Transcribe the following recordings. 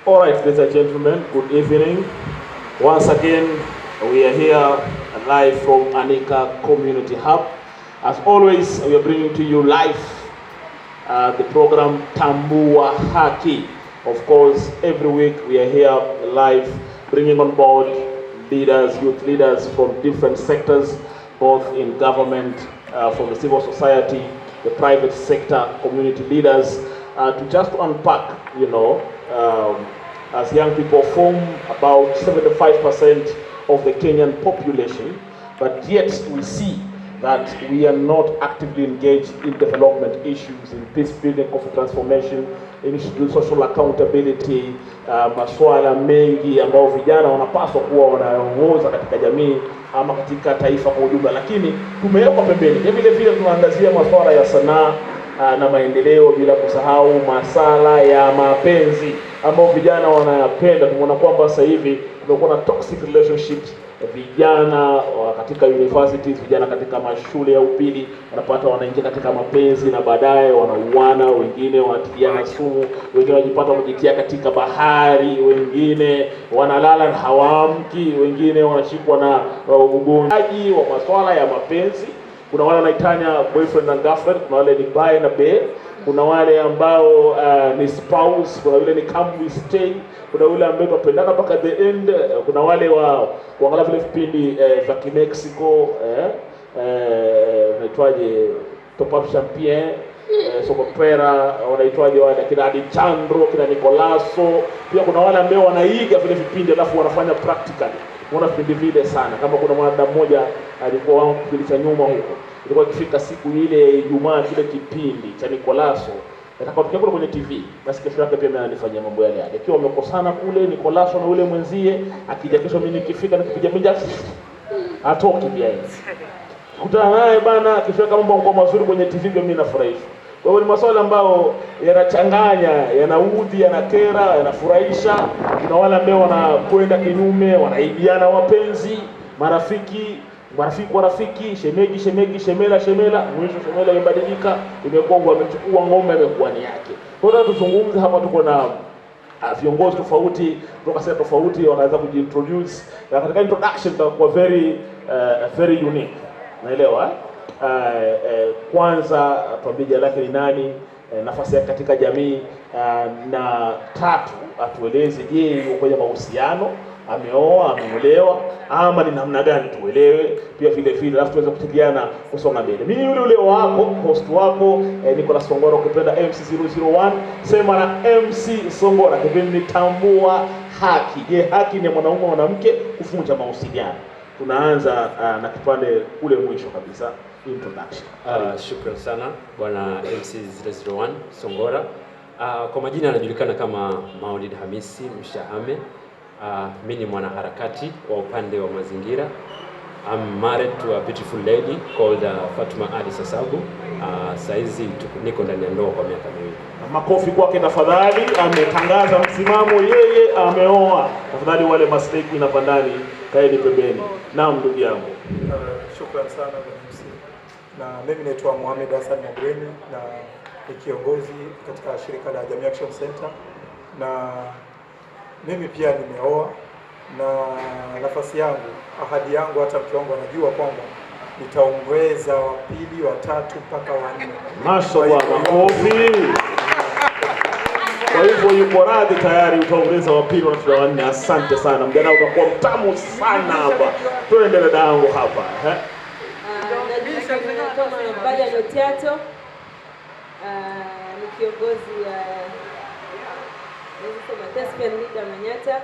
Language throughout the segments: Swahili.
All right, ladies and gentlemen, good evening. Once again, we are here live from Anika Community Hub. As always, we are bringing to you live the program Tambua Haki. Of course, every week we are here live, bringing on board leaders, youth leaders from different sectors, both in government, from the civil society, the private sector, community leaders, to just unpack, as young people form about 75% of the Kenyan population, but yet we see that we are not actively engaged in development issues, in peace building, conflict transformation, in social accountability, masuala mengi ambayo vijana wanapaswa kuwa wanaongoza katika jamii ama katika taifa kwa ujumla, lakini tumewekwa pembeni. Vile vile tunaangazia masuala ya sanaa na maendeleo, bila kusahau masala ya mapenzi ambao vijana wanayapenda. Tumeona kwamba sasa hivi kumekuwa na toxic relationships, vijana katika universities, vijana katika mashule ya upili wanapata wanaingia katika mapenzi na baadaye wanauana, wengine wanatiana sumu, wengine wanajipata wamejitia katika bahari, wengine wanalala na hawaamki, wengine wanashikwa na ugonjwa wa masuala ya mapenzi. Kuna wale wanaitanya boyfriend and girlfriend, kuna wale ni buy na bear, kuna wale ambao ni spouse, kuna wale ni come we stay, kuna wale ambao wapendana mpaka the end, kuna wale wa kuangalia vile vipindi vya Mexico, unaitwaje, Top Up Champagne, Sokopera, wanaitwaje wale kina Adi Chandro, kina Nicolaso. Pia kuna wale ambao wanaiga vile vipindi alafu wanafanya practically. Kuna vipindi vile sana. Kama kuna mwanadamu mmoja alikuwa wangu kipindi cha nyuma huko, ilikuwa ikifika siku ile Ijumaa kile kipindi cha Nicolaso atakapotokea kule kwenye TV, basi kesho yake pia mimi ananifanyia mambo yale yale. Ikiwa wamekosana kule Nicolaso na ule mwenzie, akija kesho mimi nikifika nikipiga minja atoki pia yeye. Kutana naye bana, kesho kama mambo mazuri kwenye TV pia mimi nafurahishwa. Kwa hiyo ni masuala ambayo yanachanganya, yanaudhi, yanakera, yanafurahisha. Kuna wale ambao wanakwenda kinyume, wanaibiana wapenzi, marafiki, shemeji, shemela, mwisho shemela imebadilika, imekuwa amechukua ng'ombe, imekuwa ni yake. Kwa hiyo tuzungumze hapa, tuko na viongozi tofauti kutoka sehemu tofauti wanaweza kujiintroduce. Na katika introduction itakuwa very unique. Naelewa kwanza tuambie jina lake ni nani, nafasi yake katika jamii, na tatu atueleze je, yuko kwenye mahusiano, ameoa, ameolewa ama ni namna gani, tuelewe pia vile vile, alafu tuweze kutikiana kusonga mbele. Mimi yule wako host wako Nicholas Songora, ukipenda MC001, sema na MC Songora. Kipindi ni Tambua Haki. Je, haki ni mwanaume mwanamke kufunja mahusiano? Tunaanza na kipande kule mwisho kabisa, introduction. Shukrani sana bwana MC001 Songora. Kwa majina anajulikana kama Maulid Hamisi Mshahame. Mimi ni mwanaharakati wa upande wa mazingira. I'm married to a beautiful lady called Fatuma Ali Sasabu. Saizi niko ndani ya ndoa kwa miaka miwili. Makofi kwake tafadhali. Ametangaza msimamo, yeye ameoa. Tafadhali wale masteki na pandani kaeni pembeni. Naam ndugu yangu. Shukrani sana kwa MC. Na mimi naitwa Mohamed Hassan Mabweni na ni kiongozi katika shirika la Jamii Action Center, na mimi pia nimeoa, na nafasi yangu, ahadi yangu, hata mke wangu anajua kwamba nitaongeza wa pili, wa tatu mpaka wa nne. Mashallah, makofi. Kwa hivyo yuko radhi tayari, utaongeza wa pili na wa nne. Asante sana. Mjadala utakuwa mtamu sana hapa. Tuende dada yangu hapa. Najulikana kama Baja Notiato. Ni kiongozi Thespian leader Manyata.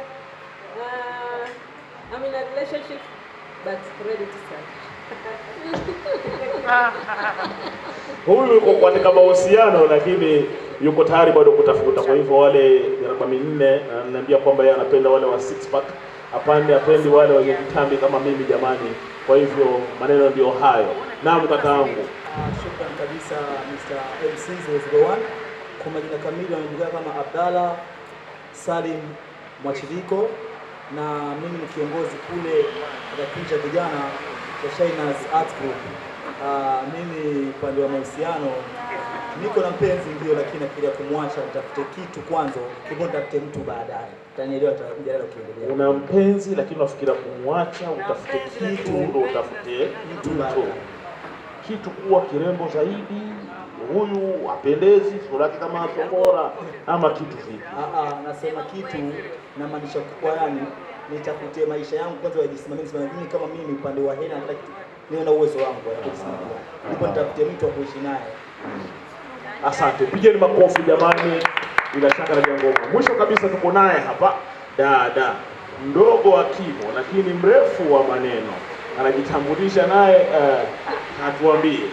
I'm in a relationship but ready to start. Huyu yuko katika mahusiano lakini yuko tayari bado kutafuta. Kwa hivyo wale miaka minne ananiambia kwamba yeye anapenda wale wa six pack, apendi wale wenye vitambi kama mimi jamani. Kwa hivyo maneno ndio hayo. Naam kakaangu. Shukrani kabisa Mr. MC001. Kwa majina kamili anajulikana kama Abdalla Salim Mwachiliko, na mimi ni kiongozi kule katika kikundi cha vijana cha Shainas Art Group. Mimi upande wa mahusiano niko na mpenzi ndio, lakini nafikiria kumwacha, nitafute kitu kwanza, ndipo nitafute mtu baadaye. Utanielewa mjadala ukiendelea. Una mpenzi lakini unafikiria kumwacha, utafute kitu ndio utafute mtu baadaye. Kitu kuwa kirembo zaidi, huyu apendezi, sura yake kama Songora, ama kitu vipi? Nasema kitu na maanisha kwa yani nitafute maisha yangu kwanza yajisimamie mimi kama mimi upande wa hela na kitu. Niwe na uwezo wangu wa kujisimamia. Ndipo nitafute mtu wa kuishi naye. Asante. Pigeni makofi jamani. Bila shaka na ngoma. Mwisho kabisa tuko naye hapa dada mdogo wa kimo lakini mrefu wa maneno. Anajitambulisha naye atuambie.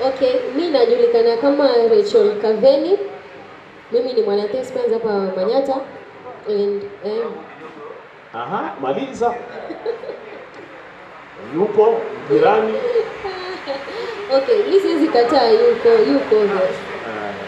Okay, mimi najulikana kama Rachel Kaveni. Mimi ni mwana Thespians hapa Manyata and maliza. Yupo jirani. Okay, mimi siwezi kataa yuko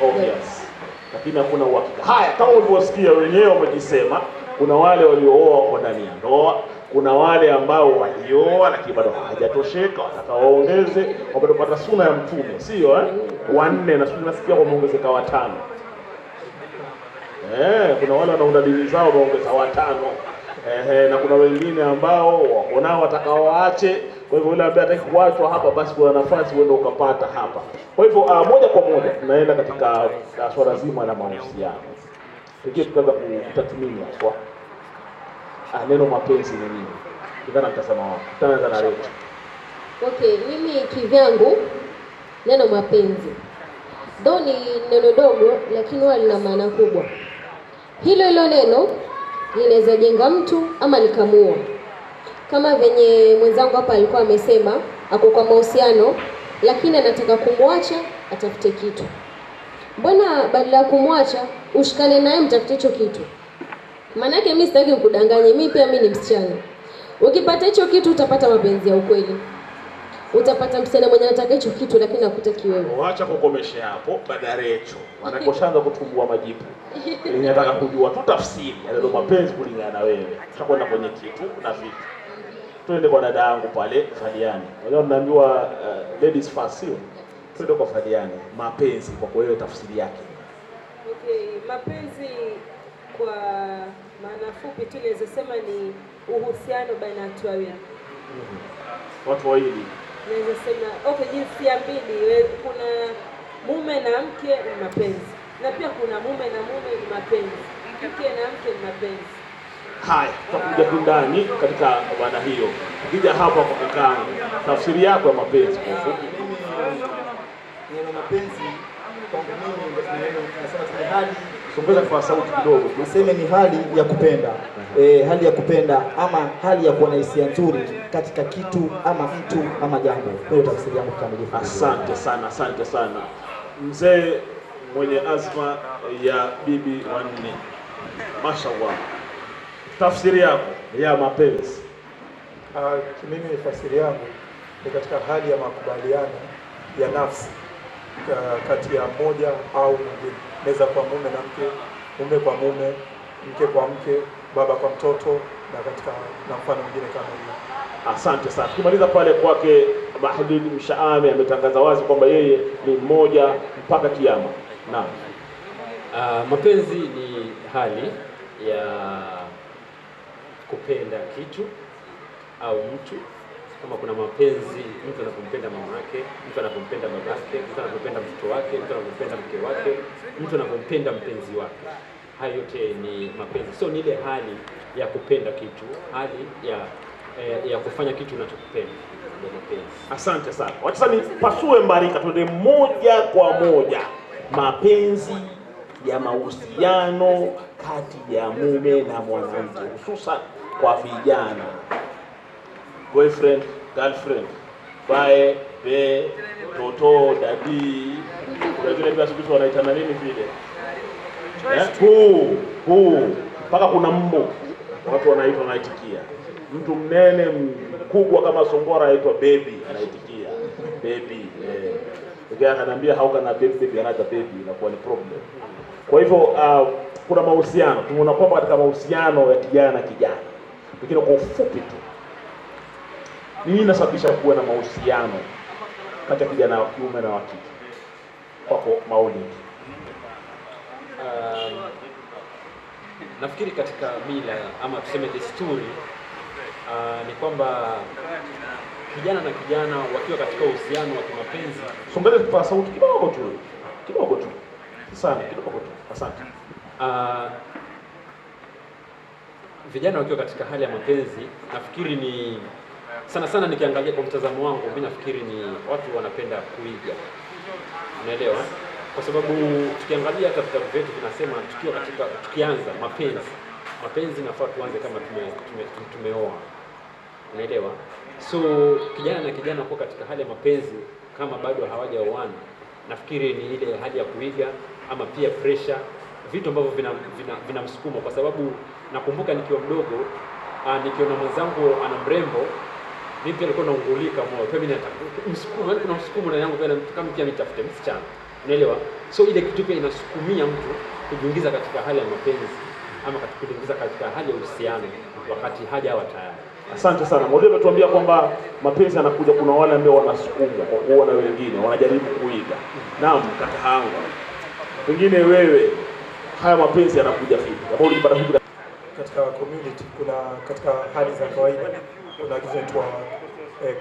Obvious. Lakini hakuna uhakika. Haya, kama ulivyosikia wenyewe wamejisema, kuna wale waliooa kwa ndani ya ndoa, kuna wale ambao walioa lakini bado hawajatosheka, wataka waongeze, wamepata suna ya mtume, sio wanne na sisi nasikia wameongezeka watano. Kuna wale wanaunda dini zao wameongeza watano. Na kuna wengine ambao wako nao watakao waache. Kwa hivyo yule ambaye hataki kuachwa hapa, basi kuna nafasi uende ukapata hapa. Kwa hivyo moja kwa moja tunaenda katika swala zima la mahusiano. Pekee tukaanza kutathmini kwa neno mapenzi ni nini? Kidana mtazamo wako. Tutaanza na Rachel. Okay, mimi kivyangu neno mapenzi ni neno dogo lakini huwa lina maana kubwa. Hilo neno linaweza jenga mtu ama likamua. Kama venye mwenzangu hapa alikuwa amesema, ako kwa mahusiano lakini anataka kumwacha, atafute kitu. Mbona badala ya kumwacha ushikane naye mtafute hicho kitu? Maanake mimi sitaki kukudanganya, mimi ni msichana. Ukipata hicho kitu utapata mapenzi ya ukweli. Utapata msichana mwenye anataka hicho kitu lakini hakutaki wewe. Waacha kukomesha hapo badarecho. Wanakoshaanza kutumbua majipu. Ninataka kujua tu tafsiri ya neno mapenzi kulingana na wewe. Tutakwenda kwenye kitu na vitu. Twende kwa dada yangu pale Fadiani. Leo tunaambiwa ladies first, sio? Twende kwa Fadiani. Mapenzi kwa wewe tafsiri yake. Okay, mapenzi kwa maana fupi tu naweza sema ni uhusiano baina ya watu wawili. Watu wawili. Naweza sema jinsia mbili, kuna mume na mke ni mapenzi. Na pia kuna mume na mume ni mapenzi. Mke na mke ni mapenzi. Haya, tutakuja ndani katika bwana hiyo. Ukija hapa kwa kakaangu, tafsiri yako ya mapenzi kwa ufupi. Neno mapenzi kwangu mimi neno nasema ni hali, songeza kwa sauti kidogo. Nasema ni hali ya kupenda. Hali ya kupenda ama hali ya kuwa na hisia nzuri katika kitu ama mtu ama jambo. Ndio tafsiri yangu kamilifu. Asante sana. Mzee mwenye azma ya bibi wanne. Mashaallah. Tafsiri yako ya mapenzi. Mimi tafsiri yangu ni katika hali ya makubaliano ya nafsi kati ya mmoja au mwingine. Inaweza kwa mume na mke, mume kwa mume, mke kwa mke, baba kwa mtoto na mfano mwingine kama hiyo. Asante sana. Tukimaliza pale kwake Mahdud Mshaame ametangaza wazi kwamba yeye ni mmoja mpaka kiyama. Naam. Mapenzi ni hali ya kupenda kitu au mtu. Kama kuna mapenzi, mtu anapompenda mama yake, mtu anapompenda babake, mtu anapompenda mtoto wake, mtu anapompenda mke wake, mtu anapompenda mpenzi wake. Hayo yote ni mapenzi. So ni ile hali ya kupenda kitu, hali ya kufanya kitu unachokipenda. Ndio mapenzi. Asante sana. Wacha sasa nipasue mbarika tuende moja kwa moja. Mapenzi ya mahusiano kati ya mume na mwanamke, hususan kwa vijana. Boyfriend, girlfriend, bae, be, toto, dadi. Kuna vile bila siku wanaitana nini vile? Mpaka kuna mbo. Watu wanaitikia. Mtu mnene mkubwa kama Songora anaitwa baby, anaitikia. Baby. Ndio ananiambia how can a baby another baby, inakuwa ni problem. Kwa hivyo kuna mahusiano. Tumeona kwamba katika mahusiano ya kijana na kijana. Lakini kwa ufupi tu, nini inasababisha kuwa na mahusiano kati ya kijana wa kiume na wa kike? kwako Maulid? Nafikiri katika mila ama tuseme desturi ni kwamba kijana na kijana wakiwa katika uhusiano wa kimapenzi. Songeza kwa sauti kidogo tu sana, kidogo tu. Asante. Vijana wakiwa katika hali ya mapenzi, nafikiri ni sana nikiangalia kwa mtazamo wangu, mimi nafikiri ni watu wanapenda kuiga, unaelewa? Kwa sababu tukiangalia hata vitabu vyetu vinasema tukianza mapenzi nafaa tuanze kama tumeoa, unaelewa? So kijana na kijana kwa katika hali ya mapenzi kama bado hawajaoana, nafikiri ni ile hali ya kuiga ama pia pressure, vitu ambavyo vina msukumo. Kwa sababu nakumbuka nikiwa mdogo, nikiona mwenzangu ana mrembo, mimi pia nilikuwa naungulika moyo, kwa mimi nataka msukumo, yani kuna msukumo ndani yangu kama pia nitafute msichana, unaelewa? So ile kitu pia inasukumia mtu kujiingiza katika hali ya mapenzi ama kujiingiza katika hali ya uhusiano wakati hajawa tayari. Asante sana. Mwalimu ametuambia kwamba mapenzi yanakuja, kuna wale ambao wanasukumwa kwa kuona wengine, wanajaribu kuiga. Naam, kaka yangu. Pengine wewe haya mapenzi yanakuja vipi? Hapo ulipata vipi? Katika community kuna katika hali za kawaida kuna different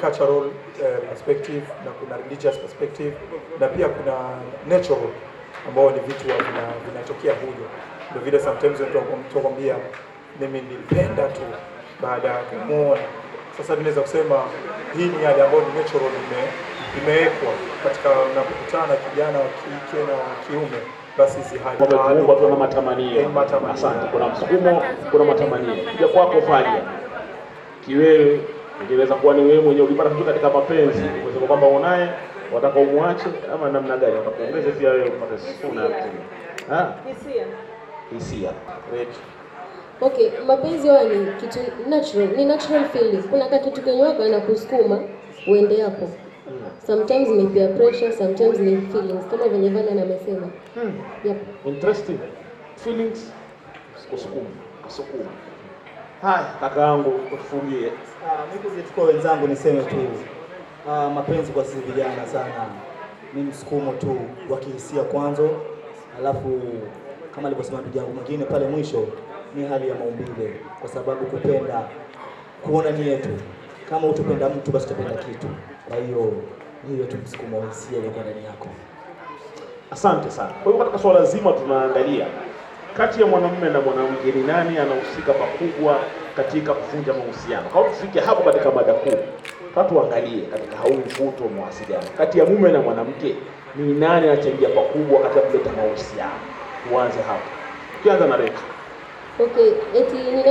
cultural perspective na kuna religious perspective na pia kuna natural ambao ni vitu vinatokea hujo. Ndio vile sometimes mtu anakuambia mimi nilipenda tu baada ya kumuona. Sasa tunaweza kusema hii ni hali ambayo ni natural, imewekwa katika unapokutana kijana wa kike na wa kiume, basi hizi hali watu na matamanio. Asante. Kuna msukumo, kuna matamanio. Kuja kwako Valia, kiwewe ingeweza kuwa ni wewe mwenyewe ulipata kitu katika mapenzi, kwa kwamba unaye wataka umwache ama namna gani? Utakuongeza pia wewe upate suna hisia. Okay, mapenzi huwa ni kitu natural, ni natural feeling. Kuna kitu kenyewe na kusukuma uende hapo. Sometimes ni peer pressure, sometimes ni feelings kama venye Valia amesema. Yep. Interesting. Feelings kusukuma. Haya, kaka yangu utufungie. Mimi kwa wenzangu niseme tu mapenzi kwa sisi vijana sana ni msukumo tu wa kihisia kwanza, alafu kama alivyosema ndugu yangu mwingine pale mwisho ni hali ya maumbile, kwa sababu kupenda kuona ni yetu. Kama utupenda mtu basi utapenda kitu. Kwa hiyo hiyo tu msukumo wa hisia ile ndani yako. Asante sana. Kwa hiyo katika swala zima tunaangalia kati ya mwanamume na mwanamke ni nani anahusika pakubwa katika kuvunja mahusiano. Kwa tufike hapo katika mada kuu, tuangalie katika huu mvuto wa mawasiliano kati ya mume na mwanamke ni nani anachangia pakubwa katika kuleta mahusiano. Tuanze hapo. Tukianza na Reka. Okay, eti ni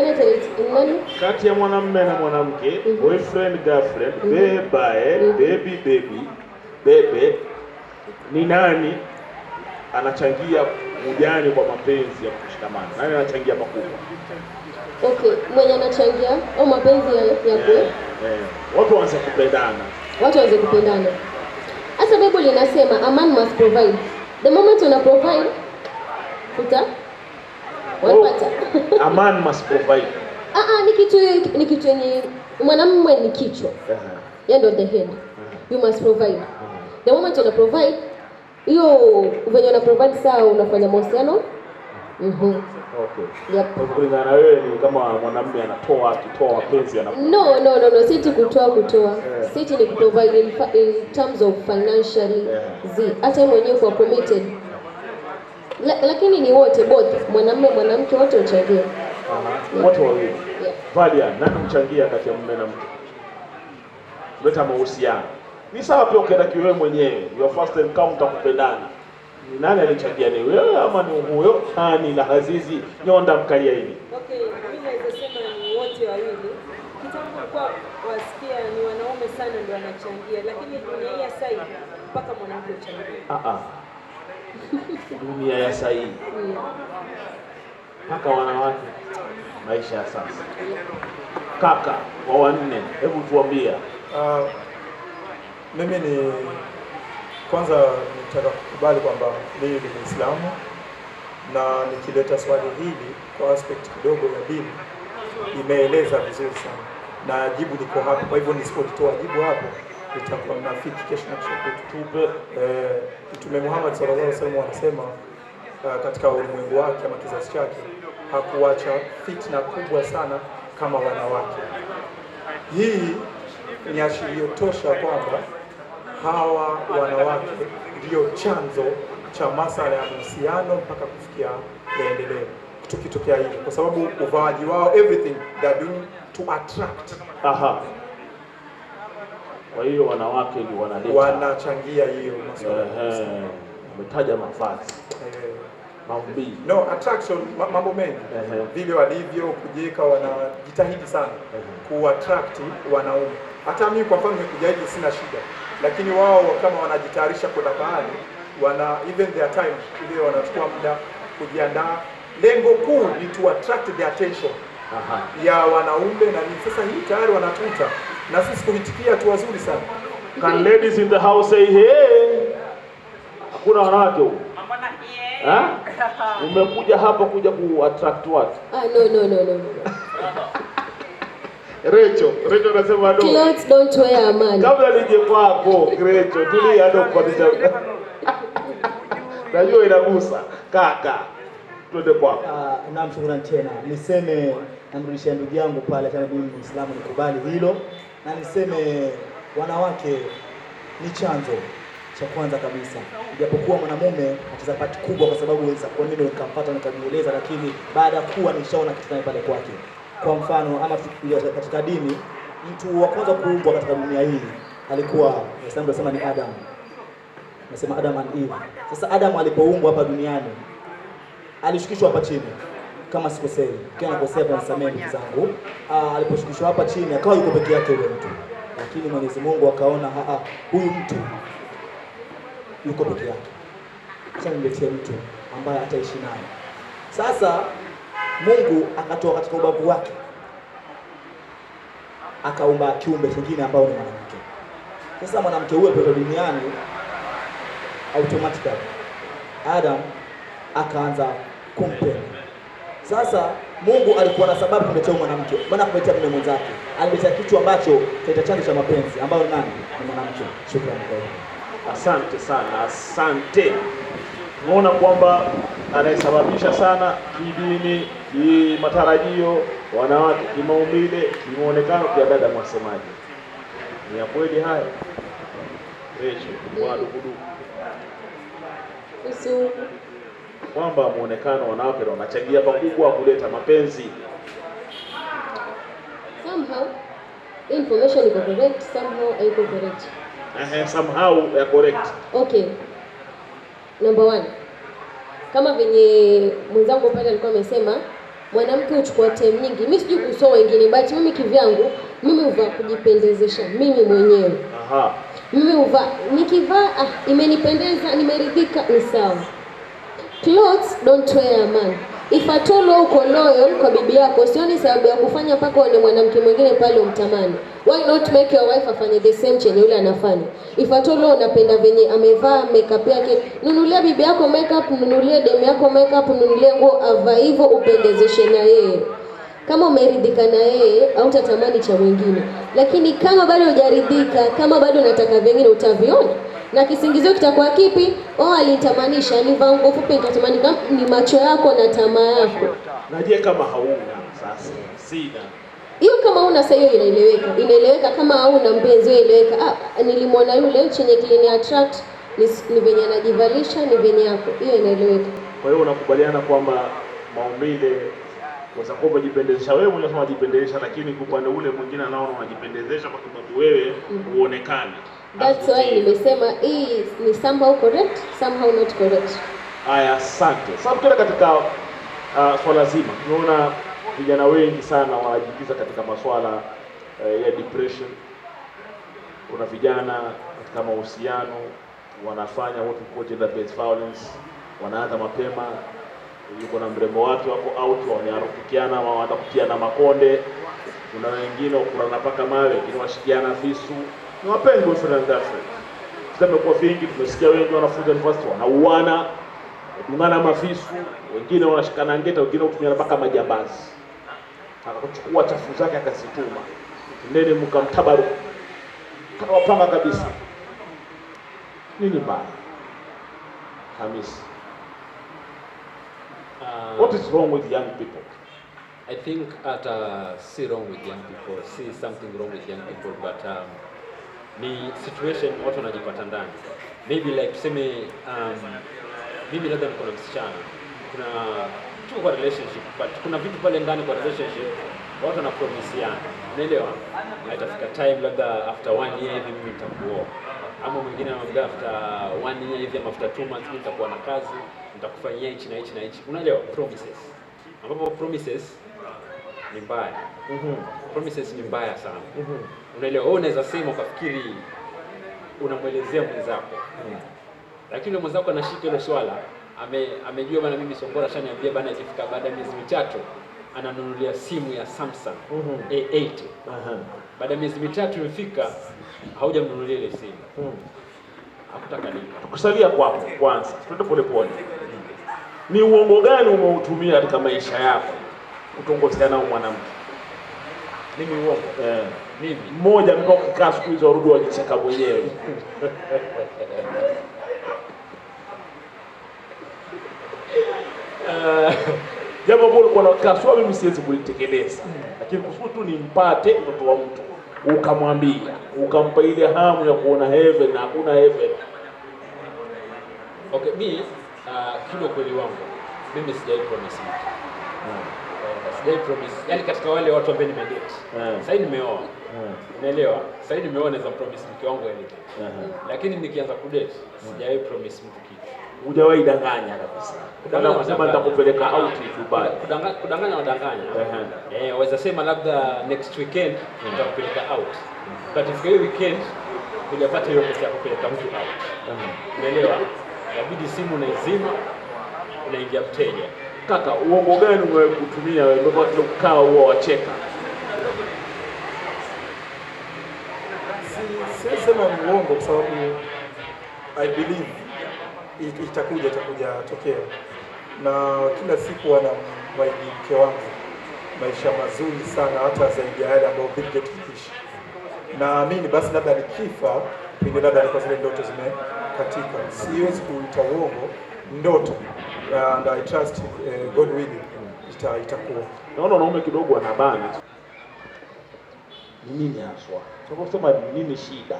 nani? Kati ya mwanamume na mwanamke, boyfriend, girlfriend, bebe, ni nani anachangia ujani kwa mapenzi ya kushikamana? Nani anachangia pakubwa? Okay, mwenye anachangia au mapenzi ya watu waanze kupendana. Hata Bible linasema a man must provide. The moment una provide wanapata. A man must provide. Ni kitu yenye mwanamume ni kichwa. Yeye ndio the head. You must provide. The moment una provide, hiyo venye una provide sawa unafanya mahusiano. Okay. Yep. Kulingana na wewe ni kama mwanamume akitoa mapenzi No, si kutoa. Si ni provide in terms of financially. Hata mwenyewe kwa committed. Lakini ni wote both, mwanamume mwanamke wote uchangia. Wote wawili. Valia, nani mchangia kati ya mume na mke? Kuleta mahusiano. Ni sawa pia ukienda kiwewe mwenyewe, your first encounter kupendana. Ni nani alichangia, ni wewe ama ni huyo Hani na Azizi Nyonda mkalia hivi? Okay, mimi naweza sema ni wote wawili. Kitambo kwa wasikia ni wanaume sana ndio wanachangia, lakini dunia hii sasa hivi mpaka mwanamke uchangia. Dunia ya sasa hivi. Mpaka wanawake, maisha ya sasa. Kaka wa wanne, hebu tuambie. Mimi ni kwanza nitaka kukubali kwamba mimi ni Muislamu, na nikileta swali hili kwa aspect kidogo ya dini imeeleza vizuri sana na jibu liko hapo. Kwa hivyo nisipotoa jibu hapo litakuwa mnafiki kesho na kesho kutwa. Mtume Muhammad sallallahu alaihi wasallam anasema katika ulimwengu wake ama kizazi chake hakuacha fitna kubwa sana kama wanawake. Hii ni ashirio tosha kwamba hawa wanawake ndio chanzo cha masala ya mahusiano mpaka kufikia maendeleo. Tukitokea hivyo, kwa sababu uvaaji wao, everything they are doing to attract. Kwa hiyo wanawake ni wanachangia hiyo masuala. Umetaja mavazi. Maumbile. No, attraction, mambo mengi. Vile walivyo kujiweka, wanajitahidi sana kuattract wanaume. Hata mimi kwa mfano nimekuja hivi sina shida, lakini wao kama wanajitayarisha kwenda bahari, even their time ile wanachukua muda kujiandaa. Lengo kuu ni to attract the attention ya wanaume na nini. Sasa hii tayari wanatuta na sisi kuhitikia tu wazuri sana. Can ladies in the house say hey? Hakuna wanawake huko. Umekuja hapa kuja ku attract watu? No. Rachel anasema no. Clothes don't wear a man. Kabla nije kwako Rachel, tulia ndo kwa sababu. Najua inagusa kaka. Twende kwako. Naam, shukrani tena. Niseme namrudishia ndugu yangu pale, kama mimi Muislamu nikubali hilo, na niseme wanawake ni chanzo cha kwanza kabisa. Japokuwa mwanamume ataweza pati kubwa kwa sababu kwa nini nikampata nikajieleza, lakini baada ya kuwa nishaona kitu gani pale kwake. Kwa mfano ama katika dini, mtu wa kwanza kuumbwa katika dunia hii alikuwa Waislamu wanasema ni Adam. Nasema Adam and Eve. Sasa Adam alipoumbwa hapa duniani alishukishwa hapa chini kama sikosei. Kile nakosea kwa nisamee ndugu zangu. Aliposhukishwa hapa chini akawa yuko peke yake yule mtu. Lakini Mwenyezi Mungu akaona huyu mtu yuko peke yake. Acha nimletee mtu ambaye ataishi naye. Sasa Mungu akatoa katika ubavu wake akaumba kiumbe kingine ambao ni mwanamke. Sasa mwanamke huyo pale duniani automatically Adam akaanza kumpenda. Sasa Mungu alikuwa na sababu kumletea mwanamke. Bwana kumletea mume mwenzake. Alimletea kitu ambacho kileta chanzo cha mapenzi ambao ni nani? Ni mwanamke. Shukrani kwa hiyo. Asante sana, asante. Tunaona kwamba anayesababisha sana kidini, kimatarajio, wanawake, kimaumbile, kimuonekano, kwa dada mwasemaji. Ni ya kweli haya? Rachel, wadukudu. Kwamba muonekano wanawake ndio wanachangia pakubwa kuleta mapenzi. Somehow information is correct, somehow haiko correct. Somehow ya correct. Okay. Number 1. Kama venye mwenzangu pale alikuwa amesema, mwanamke uchukua time nyingi. Mimi sijui kusoa wengine, but mimi kivyangu, mimi huvaa kujipendezesha mimi mwenyewe. Mimi huvaa nikivaa imenipendeza, nimeridhika, ni sawa. Clothes don't wear a man. If at all uko loyal kwa bibi yako, sioni sababu ya kufanya mpaka uone mwanamke mwingine pale umtamani. Why not make your wife afanye the same chenye yule anafanya? If at all unapenda venye amevaa makeup yake, nunulia bibi yako makeup, nunulia demu yako makeup, nunulia nguo ava hivyo upendezeshe na yeye. Kama umeridhika na yeye, hautatamani cha mwingine. Lakini kama bado hujaridhika, kama bado unataka vingine utaviona. Na kisingizio kitakuwa kipi? Alitamanisha, nivaa nguo fupi nikatamani, kama ni macho yako na tamaa yako. Naje kama hauna sasa. Sina. Hiyo kama una sasa hiyo inaeleweka. Inaeleweka kama hauna mpenzi inaeleweka. Nilimwona yule chenye kilini attract ni venye anajivalisha, ni venye yako. Hiyo inaeleweka. Kwa hiyo unakubaliana kwamba maumbile kwa sababu unajipendezesha wewe mwenyewe unajipendezesha, lakini kwa upande ule mwingine anaona unajipendezesha kwa sababu wewe uonekane. That's why nimesema hii ni somehow correct, somehow not correct. Aya, asante. Sasa tukienda katika swala zima, tunaona vijana wengi sana wanajiingiza katika masuala ya depression. Kuna vijana katika mahusiano wanafanya what we call gender based violence, wanaanza mapema, yuko na mrembo wake wako out, wanarukiana au wanakutiana makonde. Kuna wengine wakurana paka mawe, wengine washikiana visu. Ni wapenzi boyfriend and girlfriend. Tumekuwa vingi, tumesikia wengi wanafunzi university wanauana, wanangana mavisu, wengine wanashikana ngeta, wengine hutumiana mpaka majambazi. Akakuchukua chafu zake akazituma. Nene mkamtabaru. Wapanga kabisa. Nini mbaya? Hamisi. What is wrong with young people? I think see wrong with young people, see something wrong with young people, but ni situation watu wanajipata ndani. Maybe like tuseme mimi labda niko na msichana, tuko kwa relationship, but kuna vitu pale ndani kwa relationship watu wanapromisiana, unaelewa? Itafika time labda after 1 year hivi mimi nitakuoa, ama mwingine anamwambia after 1 year hivi ama after 2 months mimi nitakuwa na kazi, nitakufanyia hichi na hichi na hichi, unaelewa? Promises, ambapo promises ni mbaya. Promises ni mbaya sana. Unaelewa? Wewe unaweza sema ukafikiri unamwelezea mwenzako, lakini yule mwenzako anashika hilo swala, amejua bana, mimi Songora shaniambia bana, ikifika baada ya miezi 3 ananunulia simu ya Samsung A80. Baada ya miezi 3 imefika, haujamnunulia ile simu. Hakutaka nini? Tukusalia kwako kwanza, twende pole pole. Ni uongo gani umeutumia katika maisha yako kutongoziana na mwanamke? Mimi uongo? Mimi mmoja mko kikaa siku hizo warudi wajicheka mwenyewe. Jambo ambalo kwa nakaswa mimi siwezi kulitekeleza, lakini kusudi tu nimpate mtoto wa mtu, ukamwambia, ukampa ile hamu ya kuona heaven na hakuna heaven. Okay, mimi kilo kweli wangu mimi sijai promise mtu. Sijai promise. Yaani katika wale watu ambao nimedate. Sasa nimeoa. Unaelewa? Sasa nimeoa naweza promise mke wangu anything. Lakini nikianza kudate sijai promise mtu kitu. Hujawahi danganya kabisa. Kudanganya kusema nitakupeleka out Dubai. Kudanganya wadanganya. Waweza sema labda next weekend nitakupeleka out. But if hiyo weekend hujapata hiyo pesa ya kupeleka mtu out. Unaelewa? Inabidi simu unaizima, unaingia mteja. Kaka, uongo gani umewahi kutumia wewe ndio watu kukaa huo wacheka? Si sema uongo kwa sababu I believe itakuja tokea. Na kila siku wana mke wangu maisha mazuri sana, hata zaidi ya yale ambayo Bill Gates aliishi. Na mimi basi labda nikifa pindi labda kwa zile ndoto zimekatika, siwezi kuita uongo ndoto, and I trust God willing itakuwa. Naona wanaume kidogo wanabana. Ni nini haswa? Tunasema ni nini shida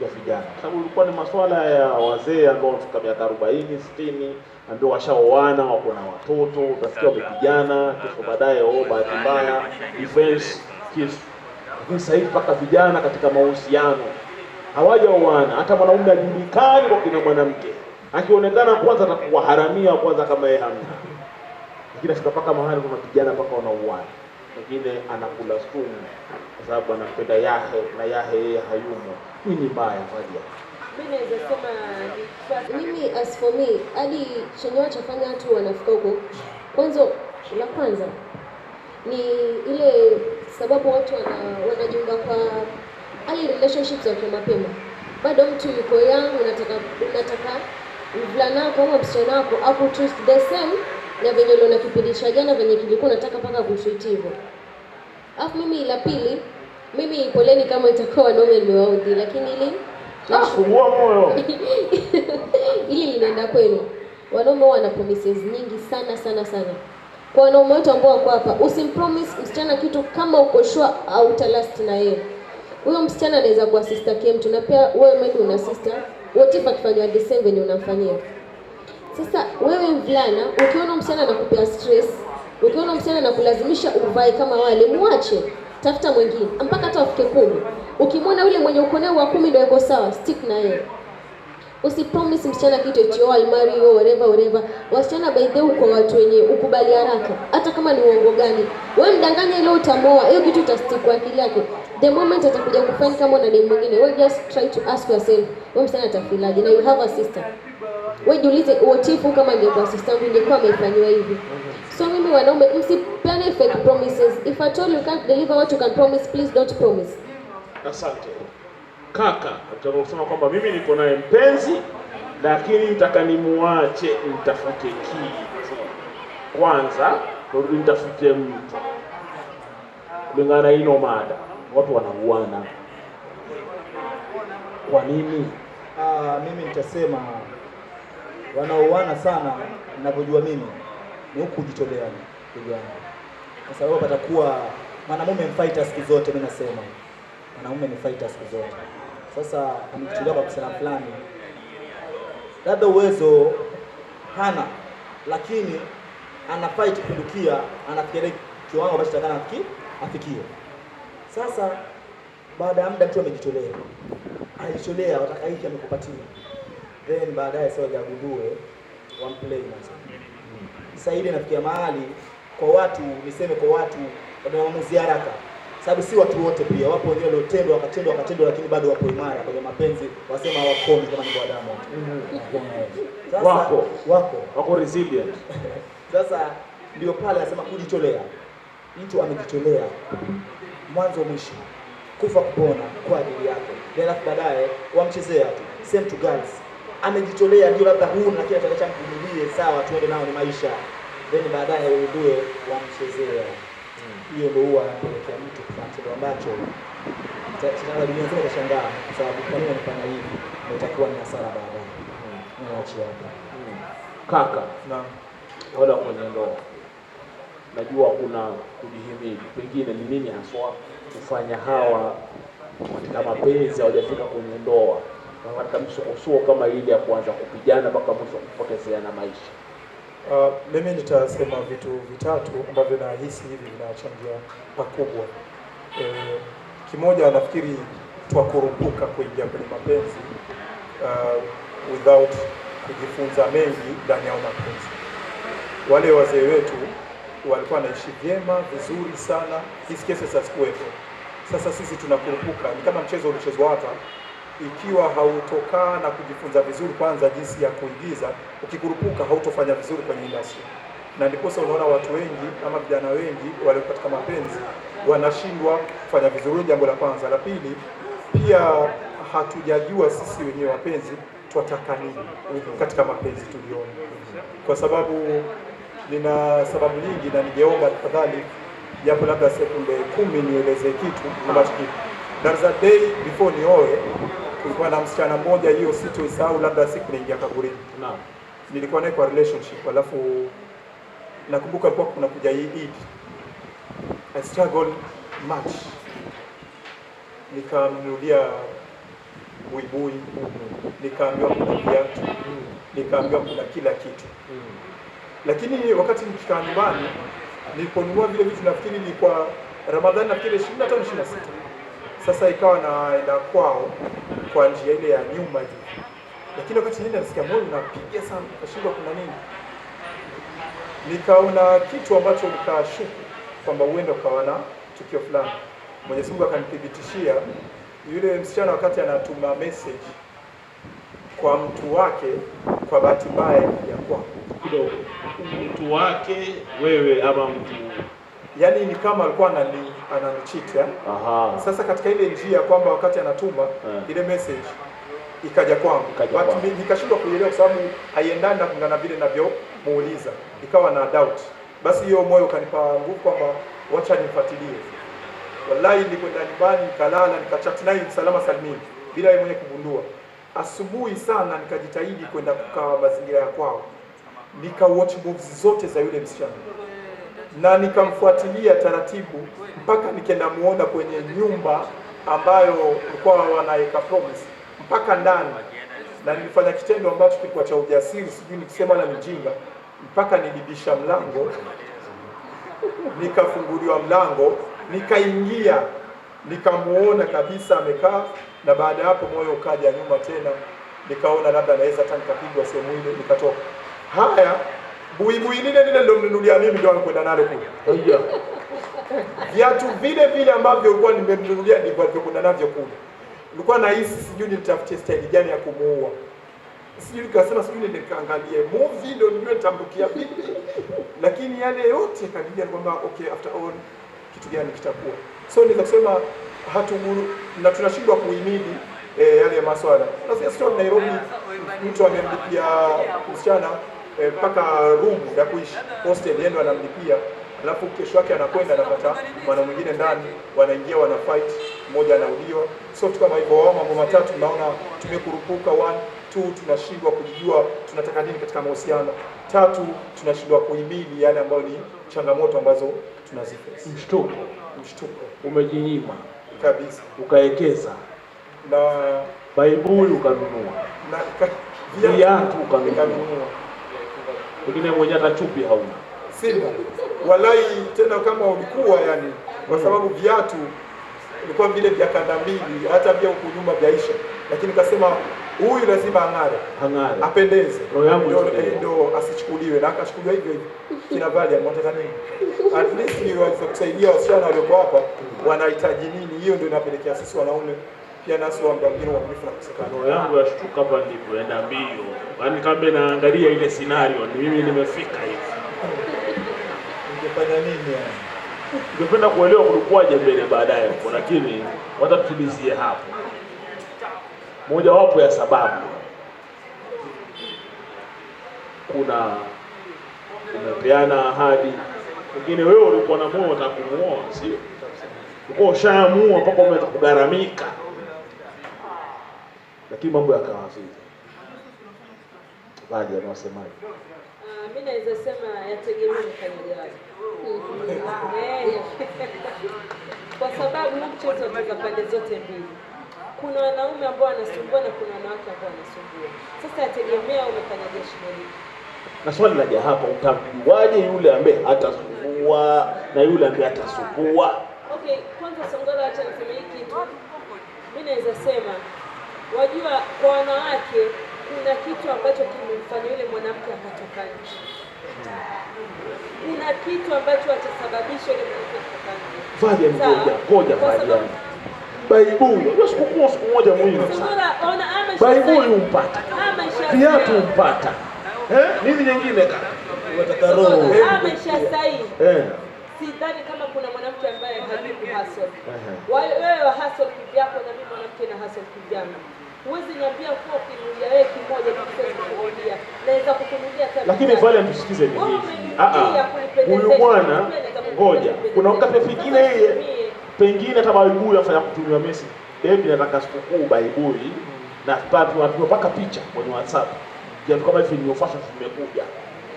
ya vijana? Sababu ilikuwa ni masuala ya wazee ambao wafika miaka 40, 60 ndio washaoana, wako na watoto, utasikia wamepigana, kesho baadaye bahati mbaya defense kiss. Lakini sasa hivi mpaka vijana katika mahusiano hawajaoana, hata mwanaume ajulikani kwa kina mwanamke. Akionekana kwanza atakuwa haramia kwanza kama yeye hamna. Lakini afika mpaka mahali kuna vijana mpaka wanauana. Mwingine anakula sumu kwa sababu anapenda yahe na yahe yeye hayumo. Nini mbaya Fadia? Mimi naweza sema mimi as for me, hadi chenye wachafanya watu wanafika huko. La kwanza ni ile sababu watu wanajiunga kwa early relationships za mapema. Bado mtu yuko young, unataka mvulana wako au msichana wako hapo treat the same na venye uliona kipindi cha jana venye kilikuwa nataka paka kutreat hivyo. Alafu mimi la pili, mimi poleni kama itakuwa wanaume nimewaudhi, lakini fungua moyo. Ili linaenda kwenu. Wanaume wana promises nyingi sana. Kwa wanaume wote ambao wako hapa, usimpromise msichana kitu kama uko sure au utalast na yeye. Huyo msichana anaweza kuwa sister yake mtu, na pia wewe maybe una sister, what if akifanywa the same venye unamfanyia. Sasa wewe mvulana, ukiona msichana anakupea stress, ukiona msichana anakulazimisha uvae kama wale, muache, tafuta mwingine mpaka hata ufike 10. Ukimwona yule mwenye uko naye wa 10 ndio yuko sawa, stick na yeye. Usipromise msichana kitu eti I'll marry you whatever. Wasichana by the way kwa watu wenye ukubali haraka, hata kama ni uongo gani. Wewe mdanganya ile utamoa, hiyo kitu itastick kwa akili yake. The moment atakuja kufanya kama una demu mwingine, wewe just try to ask yourself, wewe msichana atafilaje? Na you have a sister. Wewe jiulize, what if kama angekuwa sister yangu ingekuwa amefanywa hivi? So mimi wanaume, msipeane fake promises. If at all you can't deliver what you can promise, please don't promise. Asante. Kaka, nataka kusema kwamba mimi niko naye mpenzi, lakini nitaka nimuache nitafute kitu. Kwanza, ndio nitafute mtu. Kulingana ino mada, watu wanauana. Kwa nini? Mimi nitasema wanaoana sana, ninavyojua mimi ni huku kujitolea, ndugu yangu, kwa sababu patakuwa mwanamume mfighter siku zote. Mimi nasema mwanamume ni fighter siku zote. Sasa amejitolea kwa kusema fulani, labda uwezo hana, lakini ana fight kudukia, anafikiria kiwango ambacho atakana afikie. Sasa baada ya muda mtu amejitolea, alijitolea, wataka hiki amekupatia, then baadaye sasa wajagundue wamplay masa. Sasa ile inafikia mahali kwa watu, niseme kwa watu wana maamuzi haraka, sababu si watu wote, pia wapo wengine waliotendwa wakatendwa, lakini bado wapo imara kwenye mapenzi, wasema hawakomi kama ni binadamu. Sasa wako resilient. Sasa ndio pale anasema kujitolea. Mtu amejitolea mwanzo mwisho, kufa kupona kwa ajili yake, alafu baadaye wamchezea tu. Same to girls, amejitolea ndio labda huna, lakini atakacha mvumilie, sawa, tuende nao, ni maisha, then baadaye uendue wamchezea. Hiyo ndio huwa anapelekea mtu kufanya kitu ambacho dunia nzima itashangaa, kwa sababu kwa nini anafanya hivi, na itakuwa ni hasara baadaye. Niache hapa. Kaka, wala kwenye ndoa, najua kuna kujihimili, pengine ni nini haswa kufanya hawa katika mapenzi hawajafika kwenye ndoa, katika msukosuko kama ile ya kuanza kupigana mpaka mwisho kupotezeana maisha? Mimi nitasema vitu vitatu ambavyo nahisi hivi vinachangia pakubwa. Kimoja, nafikiri twakurupuka kuingia kwenye mapenzi without kujifunza mengi ndani ya mapenzi. Wale wazee wetu walikuwa wanaishi vyema vizuri sana, hizi kesi hazikuwepo. Sasa sisi tunakurupuka, ni kama mchezo ulichezwa hapa. Ikiwa hautokaa na kujifunza vizuri kwanza jinsi ya kuigiza, ukikurupuka hautofanya vizuri kwenye industry. Na ndipo sasa unaona watu wengi ama vijana wengi wale katika mapenzi wanashindwa kufanya vizuri, jambo la kwanza. La pili, pia hatujajua sisi wenyewe wapenzi twataka nini katika mapenzi tuliona. Kwa sababu nina sababu nyingi, na ningeomba tafadhali japo labda sekunde 10 nieleze kitu ambacho there's a day before nioe, kulikuwa na msichana mmoja, hiyo sitoisahau, labda siku naingia kaburini. Nilikuwa naye kwa relationship, alafu nakumbuka alikuwa kuna kuja Eid. I struggled much. Nikamnunulia buibui, nikaambiwa kuna viatu, nikaambiwa kuna kila kitu. Lakini wakati nikikaa nyumbani, niliponunua vile vitu, nafikiri ilikuwa Ramadhani, nafikiri 25 26. Sasa ikawa naenda kwao kwa njia ile ya nyuma hivi. Lakini wakati nenda nasikia moyo unapiga sana, nikashindwa kuna nini. Nikaona kitu ambacho nikashuku kwamba uende ukawa na tukio fulani. Mwenyezi Mungu akanithibitishia, yule msichana wakati anatuma message kwa mtu wake, kwa bahati mbaya ya kwako kidogo, mtu wake wewe ama mtu, yani ni kama alikuwa ananicheat. Sasa katika ile njia kwamba wakati anatuma ile message ikaja kwangu, but nikashindwa kuielewa kwa sababu haiendani na kulingana vile ninavyomuuliza, ikawa na doubt. Basi hiyo moyo ukanipa nguvu kwamba wacha nifuatilie. Wallahi nilikwenda nyumbani, nikalala, nikachat naye salama salimini bila yeye mwenyewe kugundua. Asubuhi sana nikajitahidi kwenda kukaa mazingira ya kwao, nika watch moves zote za yule msichana na nikamfuatilia taratibu mpaka nikaenda muona kwenye nyumba ambayo walikuwa wanaweka promise mpaka ndani, na nilifanya kitendo ambacho kilikuwa cha ujasiri, sijui nikisema na mjinga, mpaka nilibisha mlango, nikafunguliwa mlango, nikaingia, nikamuona kabisa amekaa, na baada ya hapo moyo ukaja nyuma tena, nikaona labda naweza hata nikapigwa sehemu ile, nikatoka. Haya, buibui lile ndio mnunulia mimi, ndio anakwenda nalo kule. Viatu vile vile ambavyo ulikuwa nimemnunulia ndivyo alivyokwenda navyo kule. Nilikuwa nahisi sijui nitafutie style gani ya kumuua. Sijui nikasema sijui nikaangalie movie ndio nijue nitamrukia vipi. Lakini yale yote kadidia kwamba okay, after all kitu gani kitakuwa. So niweza kusema na tunashindwa kuhimili yale maswala. Na sio Nairobi mtu amemlipia msichana mpaka room ya kuishi, hostel yendo anamlipia, alafu kesho yake anakwenda anapata mwana mwingine ndani, wanaingia wana fight. mmoja anauliwa. So kama hivyo, wao mambo matatu naona tumekurupuka. 1 2, tunashindwa kujijua tunataka nini katika mahusiano. 3, tunashindwa kuhimili yale ambayo ni changamoto ambazo tunaziface. Mshtuko umejinyima kabisa, ukaekeza na Baibuli ukanunua, na viatu ukanunua, wengine mwenyewe hata chupi hauna. Sina walai tena kama ulikuwa yani, kwa sababu viatu ilikuwa vile vya kanda mbili, hata vya huku nyuma vyaisha, lakini kasema huyu lazima ang'are, apendeze, ndio asichukuliwe, na akachukuliwa hivyo hivyo. Kina Valia mnataka nini? At least ni waweza kusaidia wasichana walioko hapa wanahitaji nini. Hiyo ndio inapelekea sisi wanaume pia nasi wa muda mwingine uaminifu na kusekana. Roho yangu yashtuka hapa ndipo enda mbio, yaani kama naangalia ile scenario ni mimi nimefika hivi. Ungefanya nini yani? Ningependa kuelewa kulikuwaje mbele baadaye huko, lakini watatulizie hapo. Moja wapo ya sababu, kuna umepeana ahadi, wengine wewe ulikuwa na moyo utakumuoa, sio? Ulikuwa ushaamua mpaka umeanza kugaramika, lakini mambo yakawa vile. Baadhi wanasemaje? Mimi naweza sema yategemea mkanyaji. Kwa sababu mchezo unaweza pande zote mbili. Kuna wanaume ambao wanasumbua na kuna wanawake ambao wanasumbua. Sasa yategemea umekanyaga shimo. Na swali laja hapa, utamjuaje yule ambaye hatasumbua na yule ambaye atasumbua? Okay, kwanza Songora, acha niseme hiki kitu. Mimi naweza sema, wajua kwa wanawake kuna kitu ambacho kimemfanya yule mwanamke akatoka nje. Kuna kitu ambacho atasababisha yule mwanamke kutoka nje. Valia ngoja Valia. Baibuli, ndio siku moja muhimu sana. Baibuli umpata. Viatu umpata. Nini nyingine kaka? Unataka roho. Amesha sahihi. Sidhani kama kuna mwanamke ambaye hajui kuhustle. Wewe wa hustle kivyako na mimi mwanamke na hustle kivyangu. Huwezi niambia kuwa ukinunulia wewe kimoja na kisha kukununulia. Naweza kukununulia tena. Lakini Valia mtusikize ni hivi. Huyu bwana ngoja. Kuna wakati mwingine yeye pengine hata Baibuli afanya kutumia message. Hebu nataka sikukuu Baibuli na tunapaka picha kwenye WhatsApp. Ndio kama hivi ni fashion vimekuja.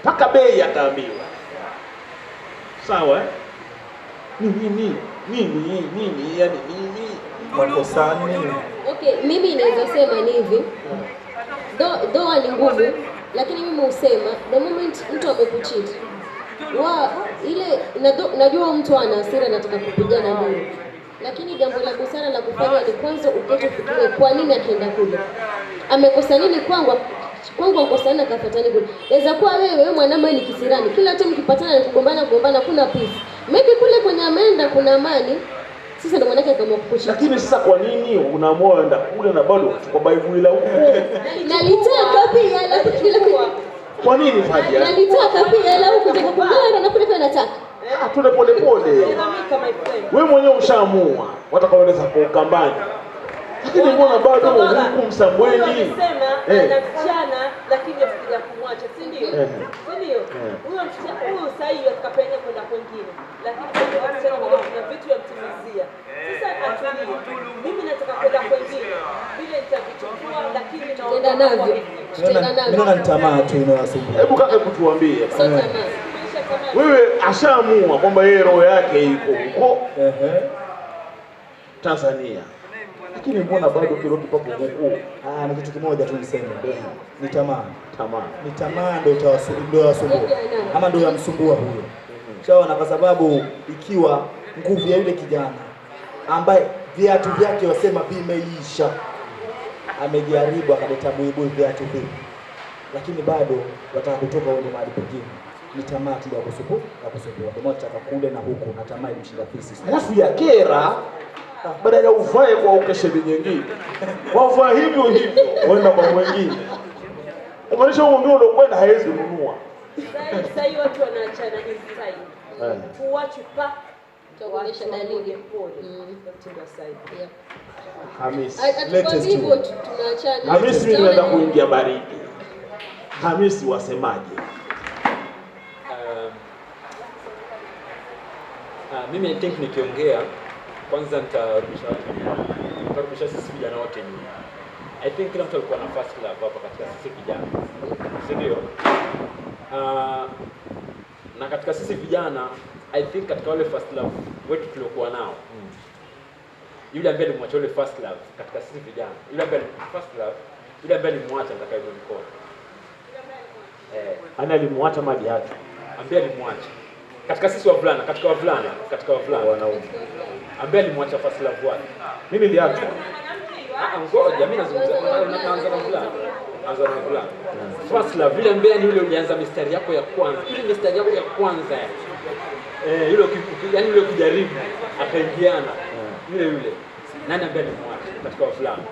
Paka bei ataambiwa. Sawa? Nini yani nini? Makosa nini? Okay, mimi naweza sema ni hivi. Doa ni ngumu, lakini mimi husema the moment mtu amekucheat. Najua mtu ana hasira anataka kupigana naye. Lakini jambo la busara la kufanya ni kwanza ukete ufikirie kwa nini akaenda kule. Amekosa nini kwangu akosa nini akafuatani kule. Inaweza kuwa wewe mwanamume ni kisirani. Kila time mkipatana ni kugombana kuna peace. Maybe kule kwenye ameenda kuna amani. Sasa ndio mwanake kama kukushika. Lakini sasa kwa nini unaamua enda kule na bado kwa Baibuli la huko? Nalitaka pia lakini kwa nini Valia? Nalitaka pia la huko ndio kungana na kule pia nataka. Tuna pole. Wewe mwenyewe ushaamua watakaoeleza kwa ukambani. Lakini mbona bado huku Msambweni? Anasema anachana lakini afikiria kumwacha, si ndio? Si ndio? Huyo sahihi atakapenda kwenda kwingine. Lakini kwa msichana kuna vitu yamtimizia. Sasa atulie. Mimi nataka kwenda kwingine. Vile nitavichukua lakini naenda navyo. Mimi naona ni tamaa tu inawasumbua. Hebu kaka kutuambie. Wewe ashaamua kwamba yeye roho yake iko huko Tanzania. Lakini mbona bado kirudi papo huko? Ni kitu kimoja tu niseme. Ni tamaa. Ni tamaa ndio yasumbua. Ama ndio yamsumbua huyo. Shaona, kwa sababu ikiwa nguvu ya yule kijana ambaye viatu vyake wasema vimeisha, amejaribu akaleta buibui viatu vipi, lakini bado wataka kutoka ule mahali pengine. Ni tamaa tu ya kusumbua. Ndio maana nataka kule na huko, na tamaa imshinda fisi. Alafu ya kera badala ya uvae kwa ukesheni nyingine. Wavaa hivyo waenda kwa mwingine. Kumaanisha huo ndio unakwenda hawezi kununua. Sasa hiyo watu wanaachana ni style. Kuacha pa kuonesha dalili pole. Mtindo sahihi. Hamisi. Atukwambie hivyo tunaachana. Hamisi mimi naenda kuingia baridi. Hamisi wasemaje? Mimi I think nikiongea Kwanza nitarudisha sisi vijana wote nyuma. I think kila mtu alikuwa na first love hapa katika sisi vijana. Si ndio? Na katika sisi vijana I think katika wale first love wetu tuliokuwa nao. Yule ambaye alimwacha yule first love katika sisi vijana. Yule ambaye first love, yule ambaye alimwacha atakayemwona mkono. Ana alimwacha maji yake. Ambaye alimwacha. Katika sisi wavulana, katika wavulana wanaume. Ambaye alimwacha first love wake. Mimi niliacha. Ngoja mimi nazungumza naanza na wavulana. Anza na wavulana. First love vile ambaye ni yule ulianza mistari yako ya kwanza. Ile mistari yako ya kwanza. Yule yani yule kujaribu akaingiana. Yule. Nani ambaye alimwacha katika wavulana?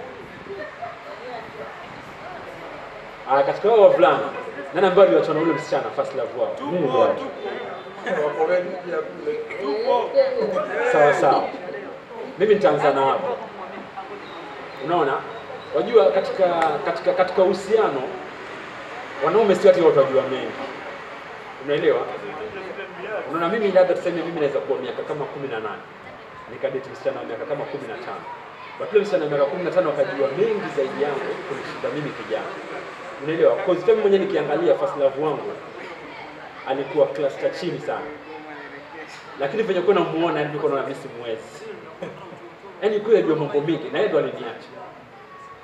Katika wao wavulana, nani ambaye aliachwa na yule msichana first love wao? Mimi ndio. Sawa. Mimi nitaanza na hapo. Unaona? Wajua katika uhusiano wanaume si watu watajua mengi. Unaelewa? Unaona mimi labda tuseme mimi naweza kuwa miaka kama 18. Nikadate msichana wa miaka kama 15. Watu msichana wa miaka 15 wakajua mengi zaidi yangu kunishinda mimi kijana. Unaelewa? Kwa sababu mimi mwenyewe nikiangalia first love wangu alikuwa class cha chini sana. Lakini venye kwa namuona nilikuwa naona mimi mwezi. Yaani kweli ndio mambo mingi na yeye ndo aliniacha.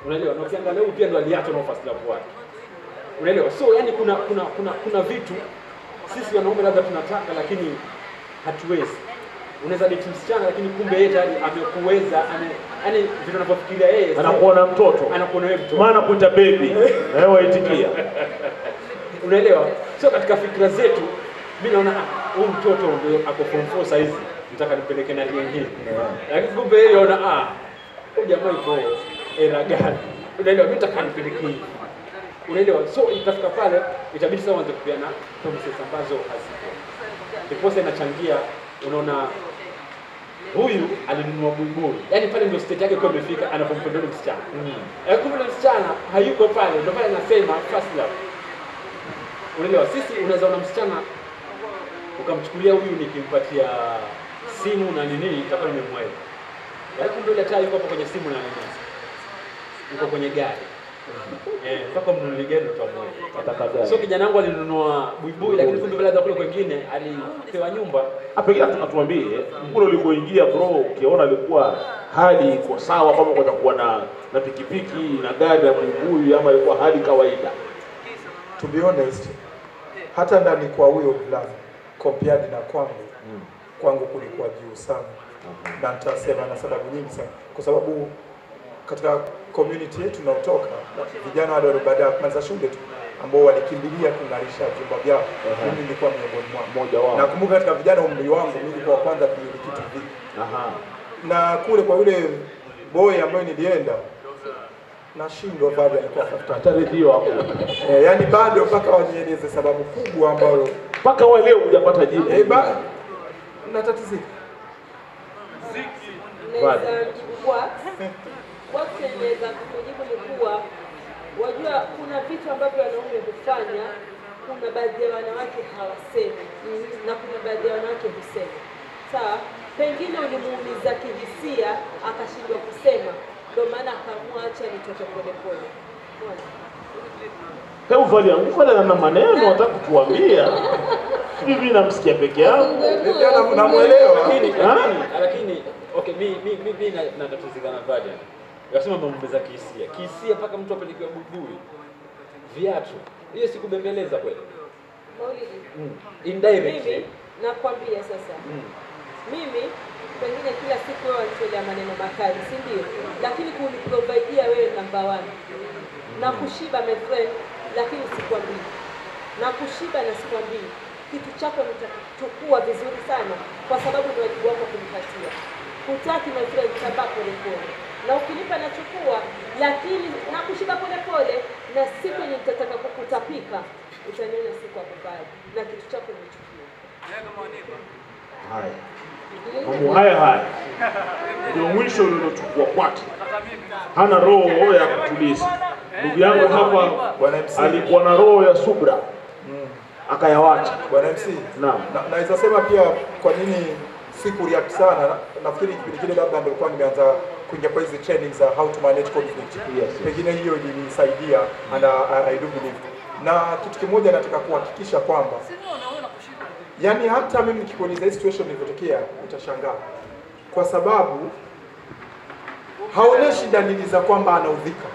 Unaelewa? Na ukiangalia huyu pia ndo aliacha na first love wake. Unaelewa? So yani kuna vitu sisi wanaume labda tunataka lakini hatuwezi. Unaweza date msichana lakini kumbe yeye tayari amekuweza, yani vitu anapofikiria yeye anakuona mtoto. Anakuona wewe mtoto. Maana kuita baby. Waitikia. Unaelewa? Sio katika fikra zetu mimi naona huyu mtoto ndio ako form 4 size nataka nipeleke na yeye. Lakini kumbe yeye anaona huyu jamaa yuko era gani? Unaelewa? Mimi nataka nipeleke hivi. Unaelewa? So itafika pale itabidi sasa uanze kupiana promises ambazo hazipo. Ndipo inachangia unaona huyu alinunua buibui. Yaani pale ndio state yake kwa imefika anapompenda yule msichana. Kumbe yule msichana hayuko pale. Ndio pale anasema first love. Unaelewa? Sisi unaweza ona msichana ukamchukulia huyu nikimpatia simu na nini itakuwa nimemweza. Lakini ndio ile taa yuko hapo kwenye simu na nini. Yuko kwenye gari. Mpaka mnunulie gari utamweza. So kijana wangu alinunua buibui lakini kumbe vile kule kwingine alipewa nyumba. Pengine atuambie kule ulikoingia bro, ukiona alikuwa hali iko sawa kama kutakuwa na pikipiki na gari ya buibui ama ilikuwa hali kawaida? To be honest, hata ndani kwa huyo mvulana compared na kwangu kulikuwa juu sana. Na nitasema na sababu nyingi sana. Kwa sababu katika community yetu tunaotoka vijana wale baada ya kumaliza shule tu ambao walikimbilia kung'arisha vyumba vyao. Mimi nilikuwa miongoni mwa mmoja wao. Nakumbuka katika vijana umri wangu mimi nilikuwa kwanza kumiliki kitu hiki. Na kule kwa yule boy ambaye nilienda nashindwa bado alikuwa hata redio hapo. Yaani bado mpaka wanieleze sababu kubwa ambayo mpaka wale hujapata jibu. Natatizika. Naweza kujibu ni kuwa wajua kuna vitu ambavyo wanaume hufanya, kuna baadhi ya wanawake hawasemi na kuna baadhi ya wanawake husema. Sawa, pengine ulimuumiza kihisia akashindwa kusema, ndio maana akaamua acha nitoke polepole. Unaona? Na maneno nataka kutuambia. Hivi namsikia peke yangu. Namuelewa. Lakini okay mimi natatizika na Vadian. Yasema mambo za kihisia. Kihisia mpaka mtu apelekewe buibui. Viatu. Hiyo si kubembeleza kweli. Indirectly. Mimi nakwambia sasa. Mimi pengine kila siku wewe wanitolea maneno makali, si ndio? Lakini kuniprovidea wewe number 1. Na kushiba my friend, lakini sikwambii. Na kushiba na sikwambii. Kitu chako nitachukua vizuri sana kwa sababu ni wajibu wako kunipatia. Hutaki my friend, tamba polepole. Na ukinipa nachukua, lakini nakushiba polepole na siku nitataka kukutapika, utaniona siku hapo pale na kitu chako nichukue. Haya. Mambo haya. Ndio mwisho uliochukua kwake. Hana roho ya kutuliza. Ndugu yangu hapa alikuwa na roho ya subra. Akayawacha. Bwana MC. Naam. Naweza sema pia kwa nini react sana. Nafikiri kipindi kile labda ndio nilikuwa nimeanza kuingia kwa hizi training za how to manage conflict. Pengine hiyo ilinisaidia and I do believe. Na kitu kimoja nataka kuhakikisha kwamba yani hata mimi nikikuuliza hii situation ilivyotokea utashangaa. Kwa sababu haoneshi dalili za kwamba anaudhika.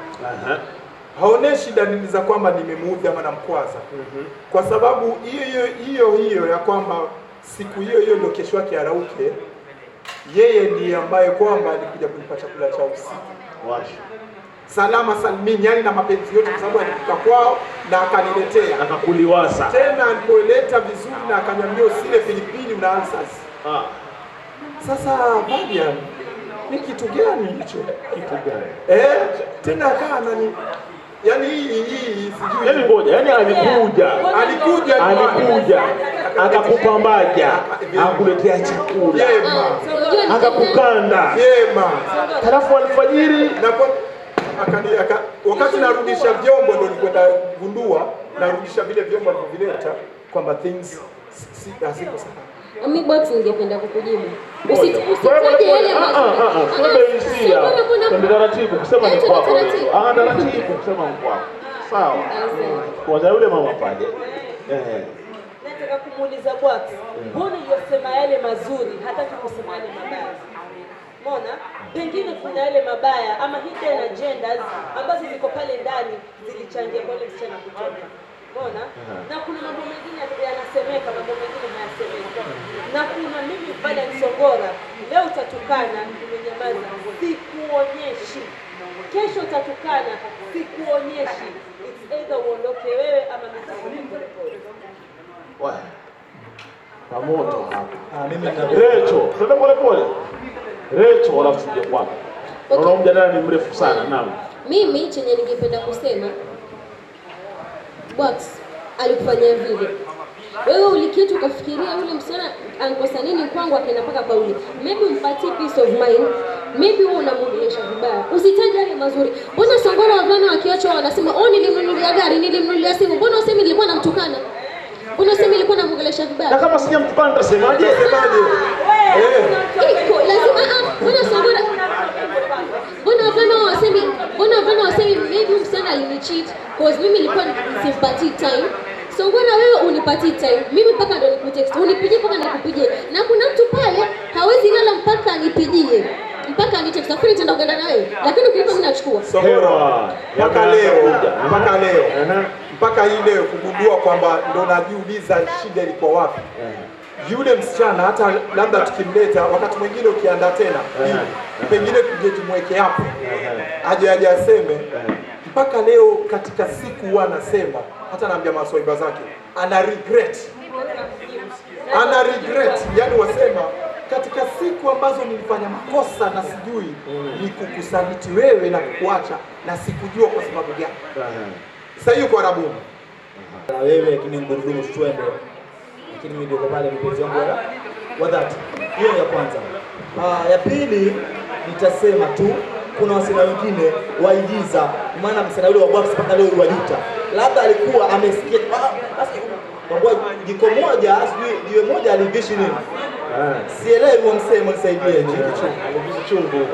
Haoneshi dalili za kwamba nimemuudhi ama namkwaza. Kwa sababu hiyo ya kwamba siku hiyo ndio kesho yake arauke, yeye ndiye ambaye kwamba alikuja kunipa chakula cha usiku. Salama salmini, yani na mapenzi yote, kwa sababu alifika kwao na akaniletea. Akakuliwaza. Tena alipoleta vizuri na akaniambia usile pilipili una ulcers. Sasa Badian, ni kitu gani hicho? Kitu gani? Tena kana ni yani hii sijui. Yani ngoja, yani alikuja akakupambaja, akakuletea chakula, akakukanda. Halafu alfajiri wakati narudisha vyombo ndio nilikwenda gundua narudisha vile vyombo alivyovileta kwamba things haziko sawa. Mimi box ningependa kukujibu. Usitaje yale Twende taratibu kusema ni kwako. Taratibu kusema ni kwako. Sawa. Kwa yule mama pale. Nataka kumuuliza Box, mbona yosema yale mazuri hataki kusema yale mabaya? Umeona? Pengine kuna yale mabaya ama hidden agendas ambazo ziko pale ndani zilichangia kwa ile msichana kutoka. Umeona? Na kuna mambo mengine yanasemeka, mambo mengine hayasemeki. Na kuna mimi pale Songora, leo utatukana, nimenyamaza, sikuonyeshi. Kesho utatukana, sikuonyeshi. It's either uondoke wewe ama mimi nitakuondoka. Pamoto hapa. Mimi na Recho, twende pole. Recho wala usije kwako. Naona mjadala ni mrefu sana. Naam. Mimi chenye ningependa kusema, Box alikufanyia vile. Wewe uliketi ukafikiria yule msichana ankosa nini kwangu, akaenda mpaka kwa yule. Maybe umpatie peace of mind. Maybe wewe unamuongelesha vibaya. Usitaje yale mazuri. Mbona Songora wavulana wakiachwa wanasema, "Oh, nilimnunulia gari, nilimnunulia simu." Mbona usemi nilikuwa namtukana? Mbona usemi nilikuwa namuongelesha vibaya? Na kama sijamtukana nitasemaje? Iko lazima mbona Songora Mbona wasemi maybe msichana alinicheat because mimi nilikuwa simpati time. Songora wewe unipati time. Mimi mpaka ndo nikutext. Unipigie mpaka nikupigie. Na kuna mtu pale hawezi lala mpaka anipigie. Mpaka anitext. Afuni nitaenda kwenda na wewe. Lakini ukinipa mimi nachukua. Songora mpaka hii leo kugundua kwamba ndo najiuliza shida ilikuwa wapi. Yule msichana hata labda tukimleta wakati mwingine ukiandaa tena pengine tuje tumweke hapo aje aseme. Mpaka leo katika siku anasema, hata naambia maswaiba zake ana regret, yani wasema katika siku ambazo nilifanya makosa na sijui ni kukusaliti wewe na kukuacha na sikujua kwa sababu gani. Sasa hiyo kwa Rabu na wewe kini ngurudumu twende, lakini mimi ndio pale mpenzi wangu wa dhati. Hiyo ya kwanza. Ya pili nitasema tu kuna wasina wengine waigiza, maana msana yule wa Box mpaka leo wajuta. Labda alikuwa amesikia basi kwa jiko moja sijui jiwe moja alivishi nini. Sielewi wamsema nisaidie chungu.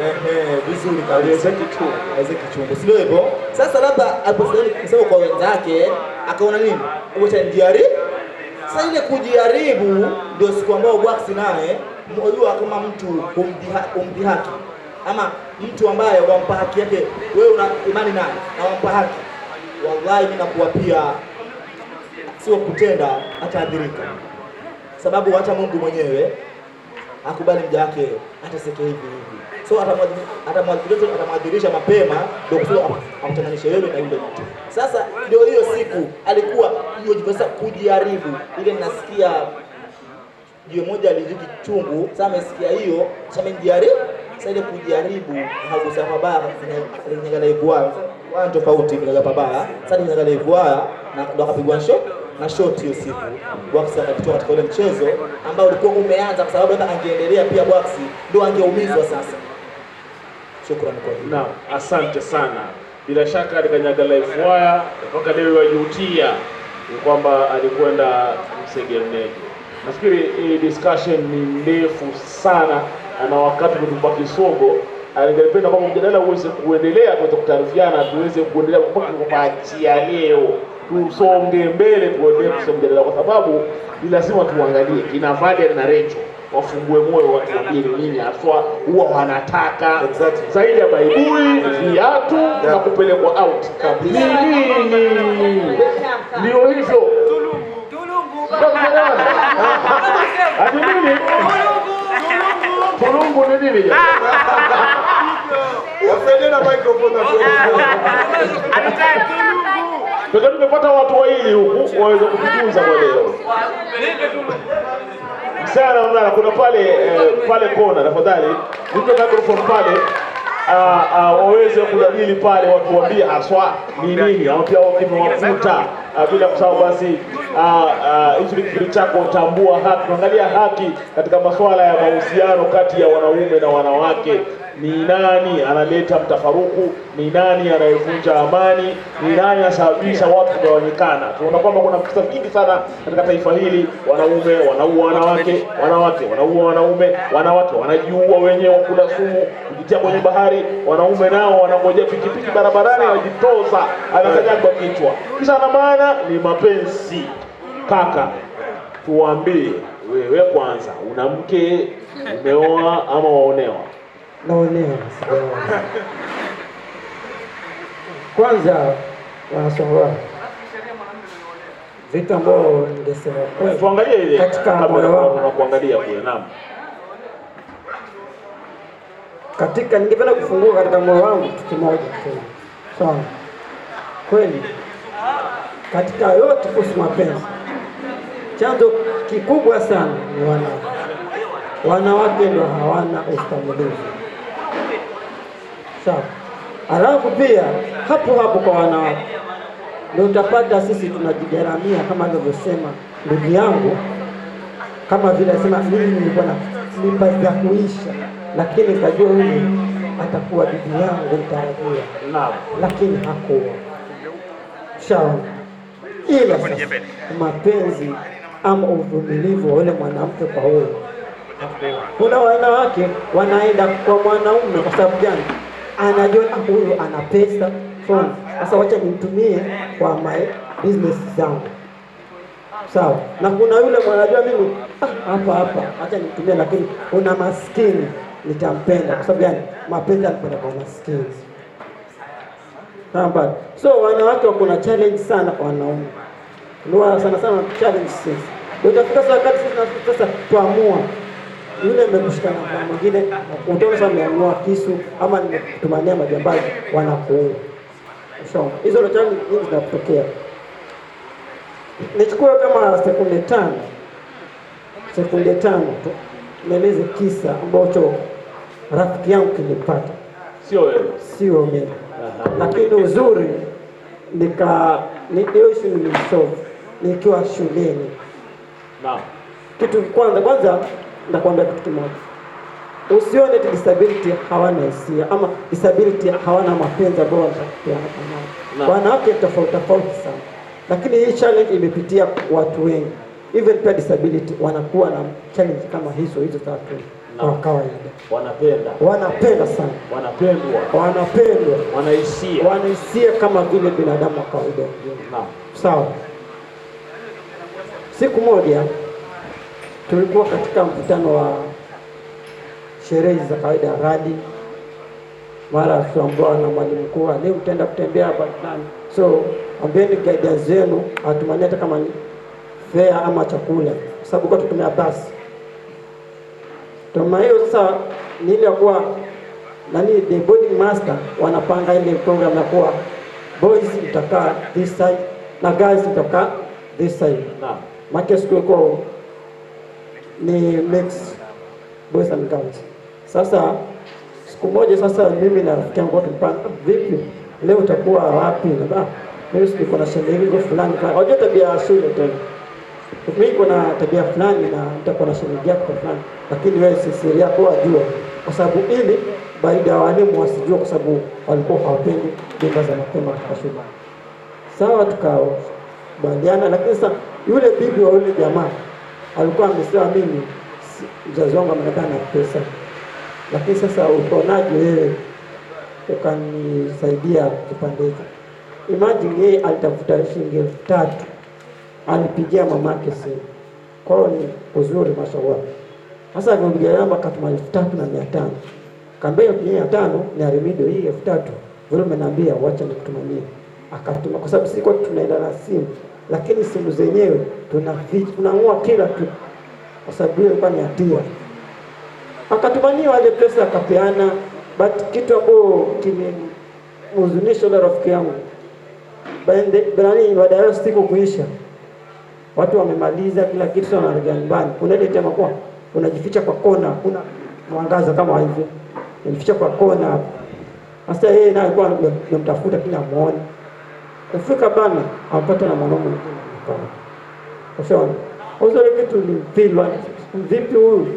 Vizuri kabisa kichungu. Sio hivyo. Sasa labda aliposema kwa wenzake akaona nini? Ngoja nijaribu. Sasa ile kujaribu ndio siku ambayo Box naye unajua kama mtu kumdhihaki ama mtu ambaye wampa haki yake, wewe una imani naye na wampa haki, wallahi mimi nakuapia sio kutenda ataadhirika, sababu hata Mungu mwenyewe akubali mja wake ataseke hivi. So atamwadhirisha mapema ndio kusema amtenganishe wewe na yule mtu. Sasa ndio hiyo siku alikuwa hiyo kujaribu ile, nasikia jiwe moja aliziki chungu. Sasa amesikia hiyo, sasa amejaribu. Sasa ile kujaribu hakusa mabaya kwenye live wao tofauti kwenye mabaya. Sasa kwenye live wao na ndo akapigwa shot hiyo siku. Box akatoka katika ile mchezo ambao ulikuwa umeanza, kwa sababu hata angeendelea pia Box ndo angeumizwa sasa. Shukrani kwa hilo. Naam, asante sana. Bila shaka alikanyaga live wire mpaka leo yajutia ni kwamba alikwenda Msegeneje. nafikiri hii discussion ni ndefu sana na wakati umetupa kisogo. Ningependa kwamba mjadala uweze kuendelea, tuweze kutaarifiana, tuweze kuendelea mpaka kupaachia leo, tusonge mbele, tuendelee kusema mjadala, kwa sababu ni lazima tuangalie kina Vadia na Recho wafungue moyo, watuambie nini haswa huwa wanataka zaidi ya baibui, viatu na kupelekwa out. Ndio hivyo. Ati nini? Tulungu ni nini? Wasaidie na microphone Tulungu. Tumepata watu wawili huku waweze kutufunza kwa leo. Sana mwana kuna pale kona, tafadhali nipe microphone pale, waweze kujadili pale, watu waambie haswa ni nini au pia wakimewafuta bila kusahau basi hicho kipindi chako tambua haki. Tuangalia haki katika masuala ya mahusiano kati ya wanaume na wanawake. Ni nani analeta mtafaruku? Ni nani anayevunja amani? Ni nani anasababisha watu kugawanyikana? Tunaona kwamba kuna visa vingi sana katika taifa hili. Wanaume wanaua wanawake, wanawake wanaua wanaume, wanawake wanajiua wenyewe, wakula sumu, kujitia kwenye bahari. Wanaume nao wanangojea pikipiki barabarani, wanajitoza, anakanyagwa kichwa. Kisha na maana ni mapenzi. Kaka, tuambie wewe kwanza, una mke, umeoa ama waonewa? Naonewa. Kwanza wanasongora vitu ambao ningesema tuangalie ile katika moyo wangu na kuangalia kule. Naam, katika ningependa kufungua katika moyo wangu kitu kimoja tu. Sawa. Kweli katika yote kuhusu mapenzi, chanzo kikubwa sana ni wanawake. Wanawake ndio hawana ustahimilivu. Sawa. Alafu pia hapo kwa wanawake ndio utapata sisi tunajigaramia, kama alivyosema ndugu yangu, kama vile sema mimi nilikuwa na mimba za kuisha, lakini nikajua huyu atakuwa bibi yangu mtarajia. Naam. Lakini hakuwa. Sawa. Ila mapenzi ama uvumilivu wa yule mwanamke kwa huyo. Kuna wanawake wanaenda kwa mwanaume kwa sababu gani? Anajua huyu ana pesa, sasa wacha nimtumie kwa my business zangu. Sawa. Na kuna yule mwanajua mimi hapa acha nimtumie, lakini kuna maskini nitampenda. Kwa sababu gani? Mapenzi yanapenda kwa maskini. Sawa. So wanawake wako na challenge sana kwa wanaume. Ndio sana challenge sisi. Utafika wakati sasa tuamua yule amekushikana na mwingine, utaona sasa ameamua kisu ama nimetumania majambazi, wanakuua. Ushaona hizo ndo challenge nyingi zinatokea. Nichukue kama sekunde tano tu nieleze kisa ambacho rafiki yangu kilipata. Sio mimi. Lakini uzuri ndio issue nilisoma nikiwa shuleni. Naam. Kitu kwanza ndakwambia kitu kimoja. Usione disability hawana hisia ama disability hawana mapenzi ambayo wanatakiana nayo. Wanawake tofauti sana. Lakini hii challenge imepitia watu wengi. Even pia disability wanakuwa na challenge kama hizo tatu. Kwa kawaida. Wanapenda sana. Wanapendwa. Wanahisia kama vile binadamu wa kawaida. Naam. Sawa. Siku moja tulikuwa katika mkutano wa sherehe za kawaida ya radi. Mara tuambiwa na mwalimu mkuu, leo mtaenda kutembea hapa fulani. So ambieni guidance zenu atumanie hata kama ni fare ama chakula, kwa sababu kwa tutumia basi. Tuma hiyo sasa ni ile kwa the boarding master wanapanga ile program ya kuwa boys mtakaa this side na girls mtakaa this side. Naam. Maana siku kwa ni mix boys and girls. Sasa siku moja sasa mimi na rafiki yangu tulipanga, vipi leo utakuwa wapi? Na mimi niko na shemeji fulani, unajua tabia ya shule tena. Mimi niko na tabia fulani na nitakuwa na shemeji yako fulani, lakini wewe siri yako wajua, kwa sababu ili baada ya walimu wasijue, kwa sababu walikuwa hawapendi bimba za mapema katika shule. Sawa, tukakubaliana, lakini sasa yule bibi wa yule jamaa alikuwa amesema mimi mzazi wangu amekaa na pesa, lakini sasa ukonaje wewe ukanisaidia kipande hicho? Imagine yeye alitafuta shilingi 3,000, alipigia mamake simu. Kwa hiyo ni uzuri mashallah. Sasa akampigia namba akatuma 3,500. Kaambia 500 ni arimido hii 3,000. Vile umeniambia wacha nikutumanie. Akatuma kwa sababu siko tunaenda na simu, lakini simu zenyewe tunang'oa kila kitu. Kwa sababu ile ilikuwa ni hatia. Akatumania wale pesa akapeana, but kitu ambacho kimemhuzunisha yule rafiki yangu. Baada ya siku kuisha, watu wamemaliza kila kitu, sana wanarejea nyumbani. Unaenda tena kwa unajificha kwa kona, kuna mwangaza kama hivi. Unajificha kwa kona. Sasa yeye naye alikuwa anamtafuta kila muone. Kufika bana, apata na mwanaume mwingine pale. Ushaona? Uzuri kitu ni mpilwa. Vipi huyu?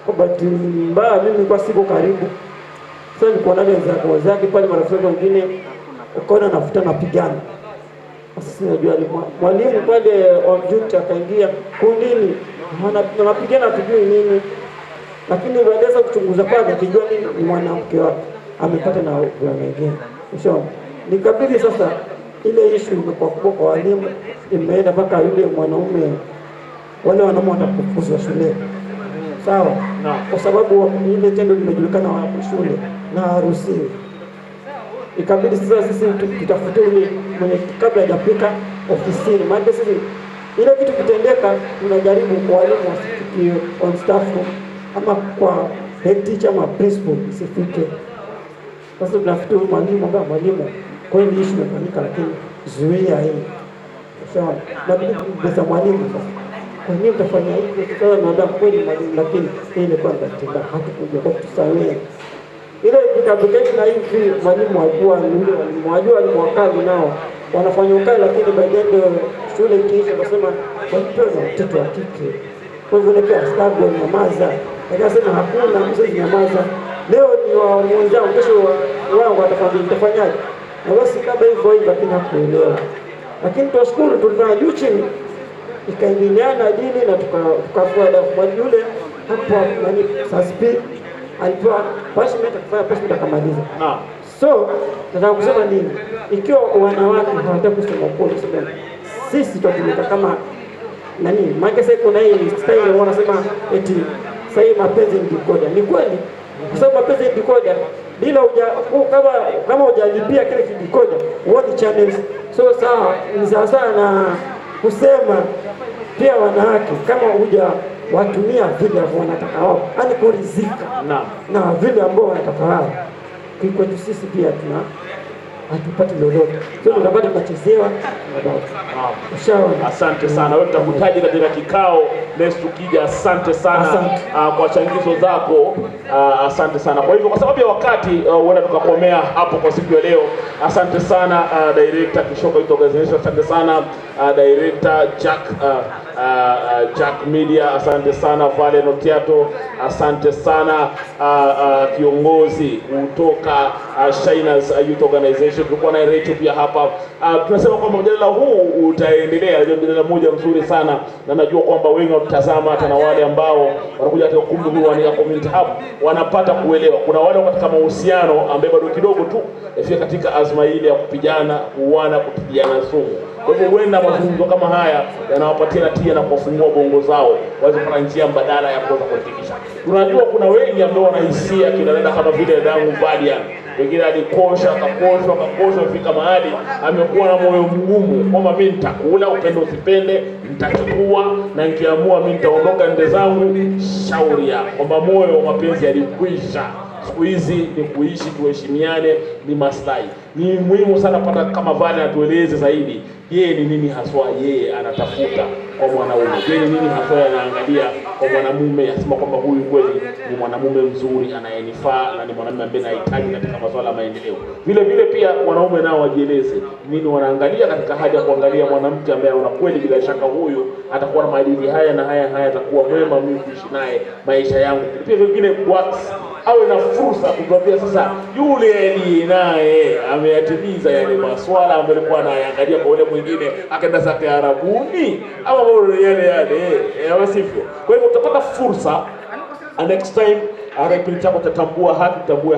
Kwa bahati mbaya mimi kwa siko karibu. Sasa nilikuwa na wenzangu wazake pale, marafiki wengine ukaona nafuta napigana. Sasa najua mwalimu pale on duty akaingia kundini, wanapigana tujui nini, lakini baadaye kuchunguza pale kijua ni mwanamke wake amepata na wengine. Ushaona? Nikabidi sasa ile issue imekuwa kubwa kwa walimu, imeenda mpaka yule mwanaume, wale wanaume watakufuzwa shule. Sawa? Kwa sababu ile tendo limejulikana wa shule na haruhusiwi. Ikabidi sasa sisi tutafute yule mwenye kabla hajafika ofisini. Maana sisi ile kitu kitendeka, tunajaribu kwa walimu wasifikie on staff ama kwa head teacher ama principal isifike. Sasa tunafuta mwalimu kama mwalimu, kwa hiyo issue imefanyika, lakini zuia hii. Sawa? Na bila mwalimu sasa. Kwa nini utafanya hivi? Sasa naomba kweli mwalimu, lakini hii ni kwa sababu hatukuja kwa kutusamehe. Ile kikabukeni na hivi mwalimu alikuwa ni yule mwalimu wajua alimwakali nao wanafanya ukali, lakini baadaye shule ikiisha nasema watoto na mtoto wa kike. Kwa hivyo ile askabu nyamaza. Akasema hakuna mzee nyamaza. Leo ni wa mwenzao, kesho wao watafanya mtafanyaje? Na basi kabla hivyo lakini hakuelewa. Lakini tunashukuru tulifanya juu chini, ikaingiliana dini na tukafuata kwa yule hapo nani saspi alikuwa punishment akafanya punishment akamaliza. So nataka kusema nini? Ikiwa wanawake hawataka kusema kweli, sisi tutatumika kama nani? Maana sasa kuna hii style wanasema eti sasa mapenzi ni decoder. Ni kweli, kwa sababu mapenzi ni decoder, bila kama hujalipia kile kidecoder uone channels. So sawa, ni sawa na kusema pia wanawake kama watumia vile wanataka wao, yani kuridhika na vile ambao wanataka wao. Kwetu sisi pia hatupati lolote, sio tunapata kuchezewa. Asante sana, wewe tutakutaji katika kikao next tukija. Asante sana kwa changizo zako, asante sana. Kwa hivyo kwa sababu ya wakati huenda tukakomea hapo kwa siku ya leo. Asante sana director Kishoka Youth Organization, asante sana director Jack Media, asante sana Vale Notiato, asante sana kiongozi kutoka Shiners Youth Organization. Tulikuwa na Rachel pia hapa. Tunasema kwamba mjadala huu utaendelea, ni mjadala mmoja mzuri sana, na najua kwamba wengi wanatazama, hata na wale ambao wanakuja katika ukumbi huu wa Community Hub wanapata kuelewa. Kuna wale katika mahusiano ambao bado kidogo tu ifika katika azma ile ya kupigana, kuuana, kupigiana sumu. Kwa hivyo huenda mazungumzo kama haya yanawapatia tija na kufungua bongo zao waweze kupata njia mbadala ya kuweza kurekebisha. Tunajua kuna wengi ambao wanahisia kinaenda kama vile damu Valiant. Wengine alikosha akakoshwa fika mahali amekuwa na moyo mgumu kwamba mimi nitakula, upende usipende nitachukua, na nikiamua mimi nitaondoka nende zangu. Shauri ya kwamba moyo wa mapenzi yalikwisha. Siku hizi ni kuishi, tuheshimiane, ni maslahi. Ni muhimu sana pata kama Vale atueleze zaidi, yeye ni nini haswa yeye anatafuta kwa mwanaume. Yeye ni nini haswa anaangalia kwa mwanamume, asema kwamba huyu kweli ni mwanamume mzuri anayenifaa na ni mwanamume ambaye nahitaji katika masuala ya maendeleo. Vile vile pia wanaume nao wajieleze nini wanaangalia katika hali ya kuangalia mwanamke ambaye ana kweli bila shaka huyu atakuwa na maadili haya na haya atakuwa mwema mimi kuishi naye maisha yangu. Pia vingine awe na fursa kutuambia sasa yule aliye naye ameyatimiza yale maswala ambayo alikuwa anaangalia kwa yule mwingine akaenda zake Arabuni ama yale sivyo. Kwa hivyo utapata fursa next time kipindi chako tatambua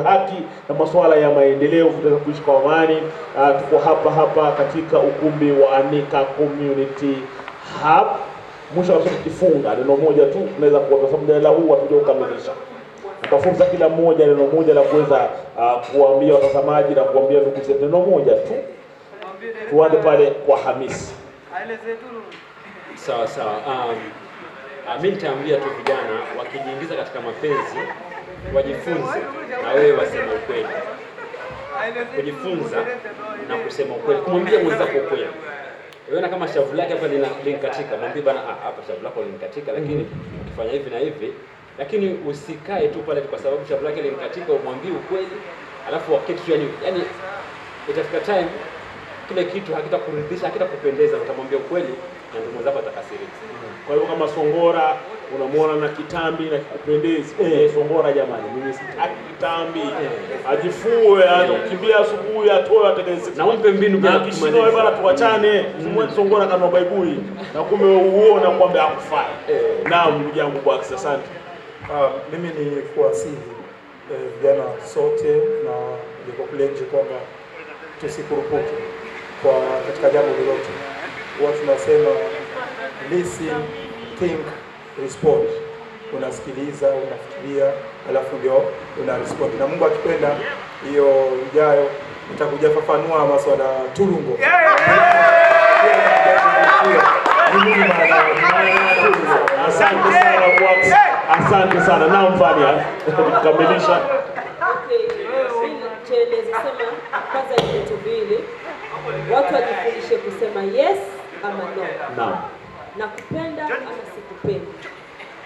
haki na masuala ya maendeleo, tutaweza kuishi kwa amani. Tuko hapa katika ukumbi wa Anika Community Hub. Mwisho wa kifunga neno moja tu tunaweza kwa sababu ndio huu hatuja kukamilisha. Tutafunza kila mmoja neno moja la kuweza kuambia watazamaji na kuambia ndugu zetu neno moja tu. Tuanze pale kwa Hamisi. Sawa. Mimi nitaambia tu vijana wakijiingiza katika mapenzi wajifunze na wewe waseme ukweli. Kujifunza na kusema ukweli. Kumwambia mwenzako ukweli. Unaona kama shavu lake hapa linkatika, mwambie bana hapa shavu lako linkatika lakini ukifanya hivi na hivi, lakini usikae tu pale kwa sababu shavu lake linkatika umwambie ukweli. Alafu wakati yani itafika time kile kitu hakitakuridhisha, hakitakupendeza, utamwambia ukweli na ndio mwenzako atakasirika. Kwa hiyo kama Songora unamwona na kitambi na kikupendezi, Songora jamani, mimi sitaki kitambi. Ajifue, anakimbia asubuhi, atoe atekeleze. Na umpe mbinu bila kumaanisha wewe bana tuachane. Songora kama baibui na kumbe uona kwamba hakufai. Naam ndugu yangu kwa asante. Mimi ni kuasihi vijana sote na niko kule nje kwamba tusikurupuke kwa katika jambo lolote. Watu tunasema listen, think, respond. Unasikiliza, unafikiria, alafu ndio una respond. Na Mungu akipenda hiyo ijayo nitakuja fafanua masuala turungo. Asante sana. Na mfanya kukamilisha. Sema kwanza ni vitu vile. Watu wajifundishe kusema yes ama no. Naam. Na kupenda ama sikupendi.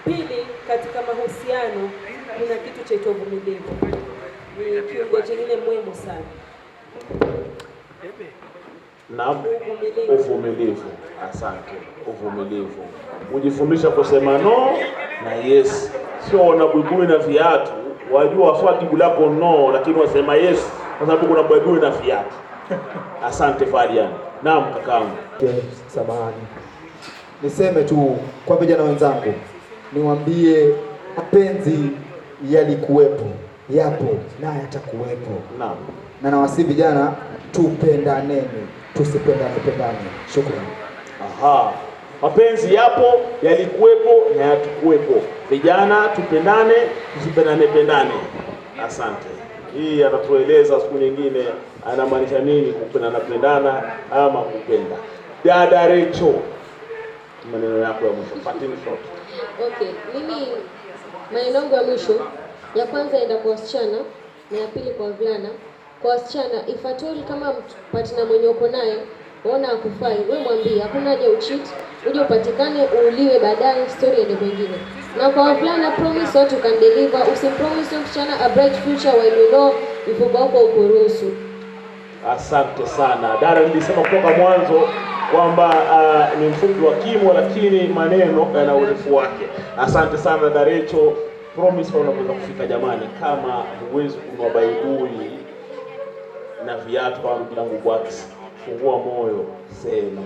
Pili, katika mahusiano kuna kitu cha uvumilivu. Ni kiungo kingine muhimu sana. Naam. Uvumilivu. Asante. Uvumilivu. Ujifundisha kusema no na yes. Sio na buibui na viatu. Wajua waswaki bulako no lakini wasema yes kwa sababu kuna buibui na viatu. Asante Farian. Naam kakaangu. Samahani. Niseme tu kwa vijana wenzangu, niwaambie mapenzi yalikuwepo, yapo na yatakuwepo. Naam. Na nawasihi vijana tupendaneni, tusipendane. Shukrani. Mapenzi yapo, yalikuwepo na yatakuwepo. Vijana tupendane, tusipendane. Asante. Hii atatueleza siku nyingine anamaanisha nini kupendana ama kupenda. Dada Recho, maneno yako ya mwisho. Patini short. Okay, mimi maneno yangu ya mwisho ya kwanza enda kwa wasichana na ya pili kwa wavulana. Kwa wasichana, if at all kama partner mwenye uko naye waona hakufai, wewe mwambie hakuna haja ucheat, uje upatikane uuliwe baadaye story ende nyingine. Na kwa wavulana, promise what you can deliver. Usimpromise msichana a bright future when you know mfuko wako ukuruhusu. Asante sana. Dara nilisema kutoka mwanzo kwamba ni mfupi wa kimo lakini maneno yana urefu wake. Asante sana Darecho. Promise kwa unaweza kufika jamani, kama huwezi kununua baibui na viatu kama mlango box, fungua moyo sema.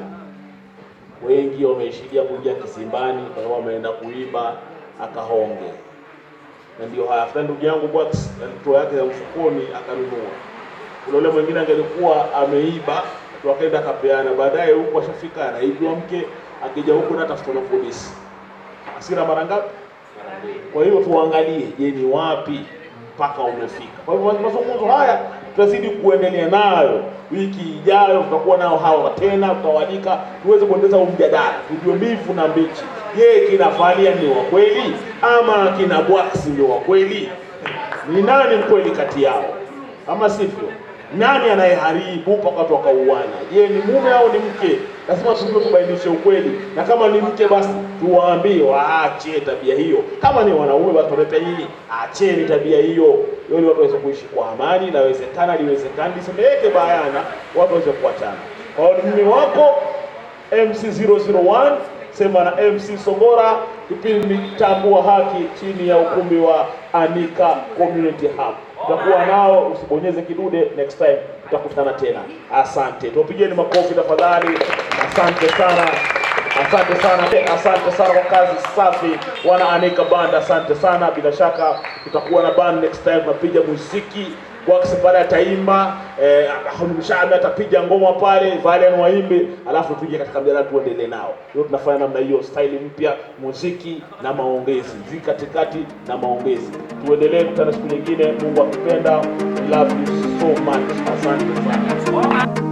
Wengi wameishidia kuingia kisimbani kwa sababu wameenda kuiba akahonge. Na ndio haya ndugu yangu box mtoto yake ya mfukoni akanunua. Ule mwingine angelikuwa ameiba tukaenda akapeana, baadaye huko ashafika anaibwa mke, akija huko na tafuta na polisi. Asira mara ngapi? Kwa hiyo tuangalie, je, ni wapi mpaka umefika. Kwa hivyo mazungumzo haya tutazidi kuendelea nayo. Wiki ijayo tutakuwa nao hawa tena, tutawalika tuweze kuendeleza mjadala, tujue mbivu na mbichi. Je, kina Falia ni wa kweli ama kina Bwax ndio wa kweli? Ni nani mkweli kati yao? Ama sivyo? Nani anayeharibu mpaka watu wakauana? Je, ni mume au ni mke? lazima tujue kubainisha ukweli, na kama ni mke basi tuwaambie waache tabia hiyo, kama ni wanaume basi tulete hii, acheni tabia hiyo, ili watu waweze kuishi kwa amani. Inawezekana, liwezekana, lisemeke bayana, watu waweze kuachana. Kwa hiyo mimi wako MC001 sema na MC Songora, kipindi Tambua Haki chini ya ukumbi wa Anika Community Hub. Tutakuwa nao, usibonyeze kidude, next time tutakutana tena. Asante. Tupigeni makofi tafadhali. Asante sana. Asante sana. Asante sana kwa kazi safi wana Anika Band. Asante sana. Bila shaka tutakuwa na band next time, tunapiga muziki. Wax pale ataimba, Mshahame atapiga ngoma pale, Valian waimbe, alafu tuje katika mjadala tuendelee nao. Leo tunafanya namna hiyo, style mpya, muziki na maongezi, muziki katikati na maongezi. Tuendelee, kutana siku nyingine, Mungu akipenda. Love you so much. Asante sana.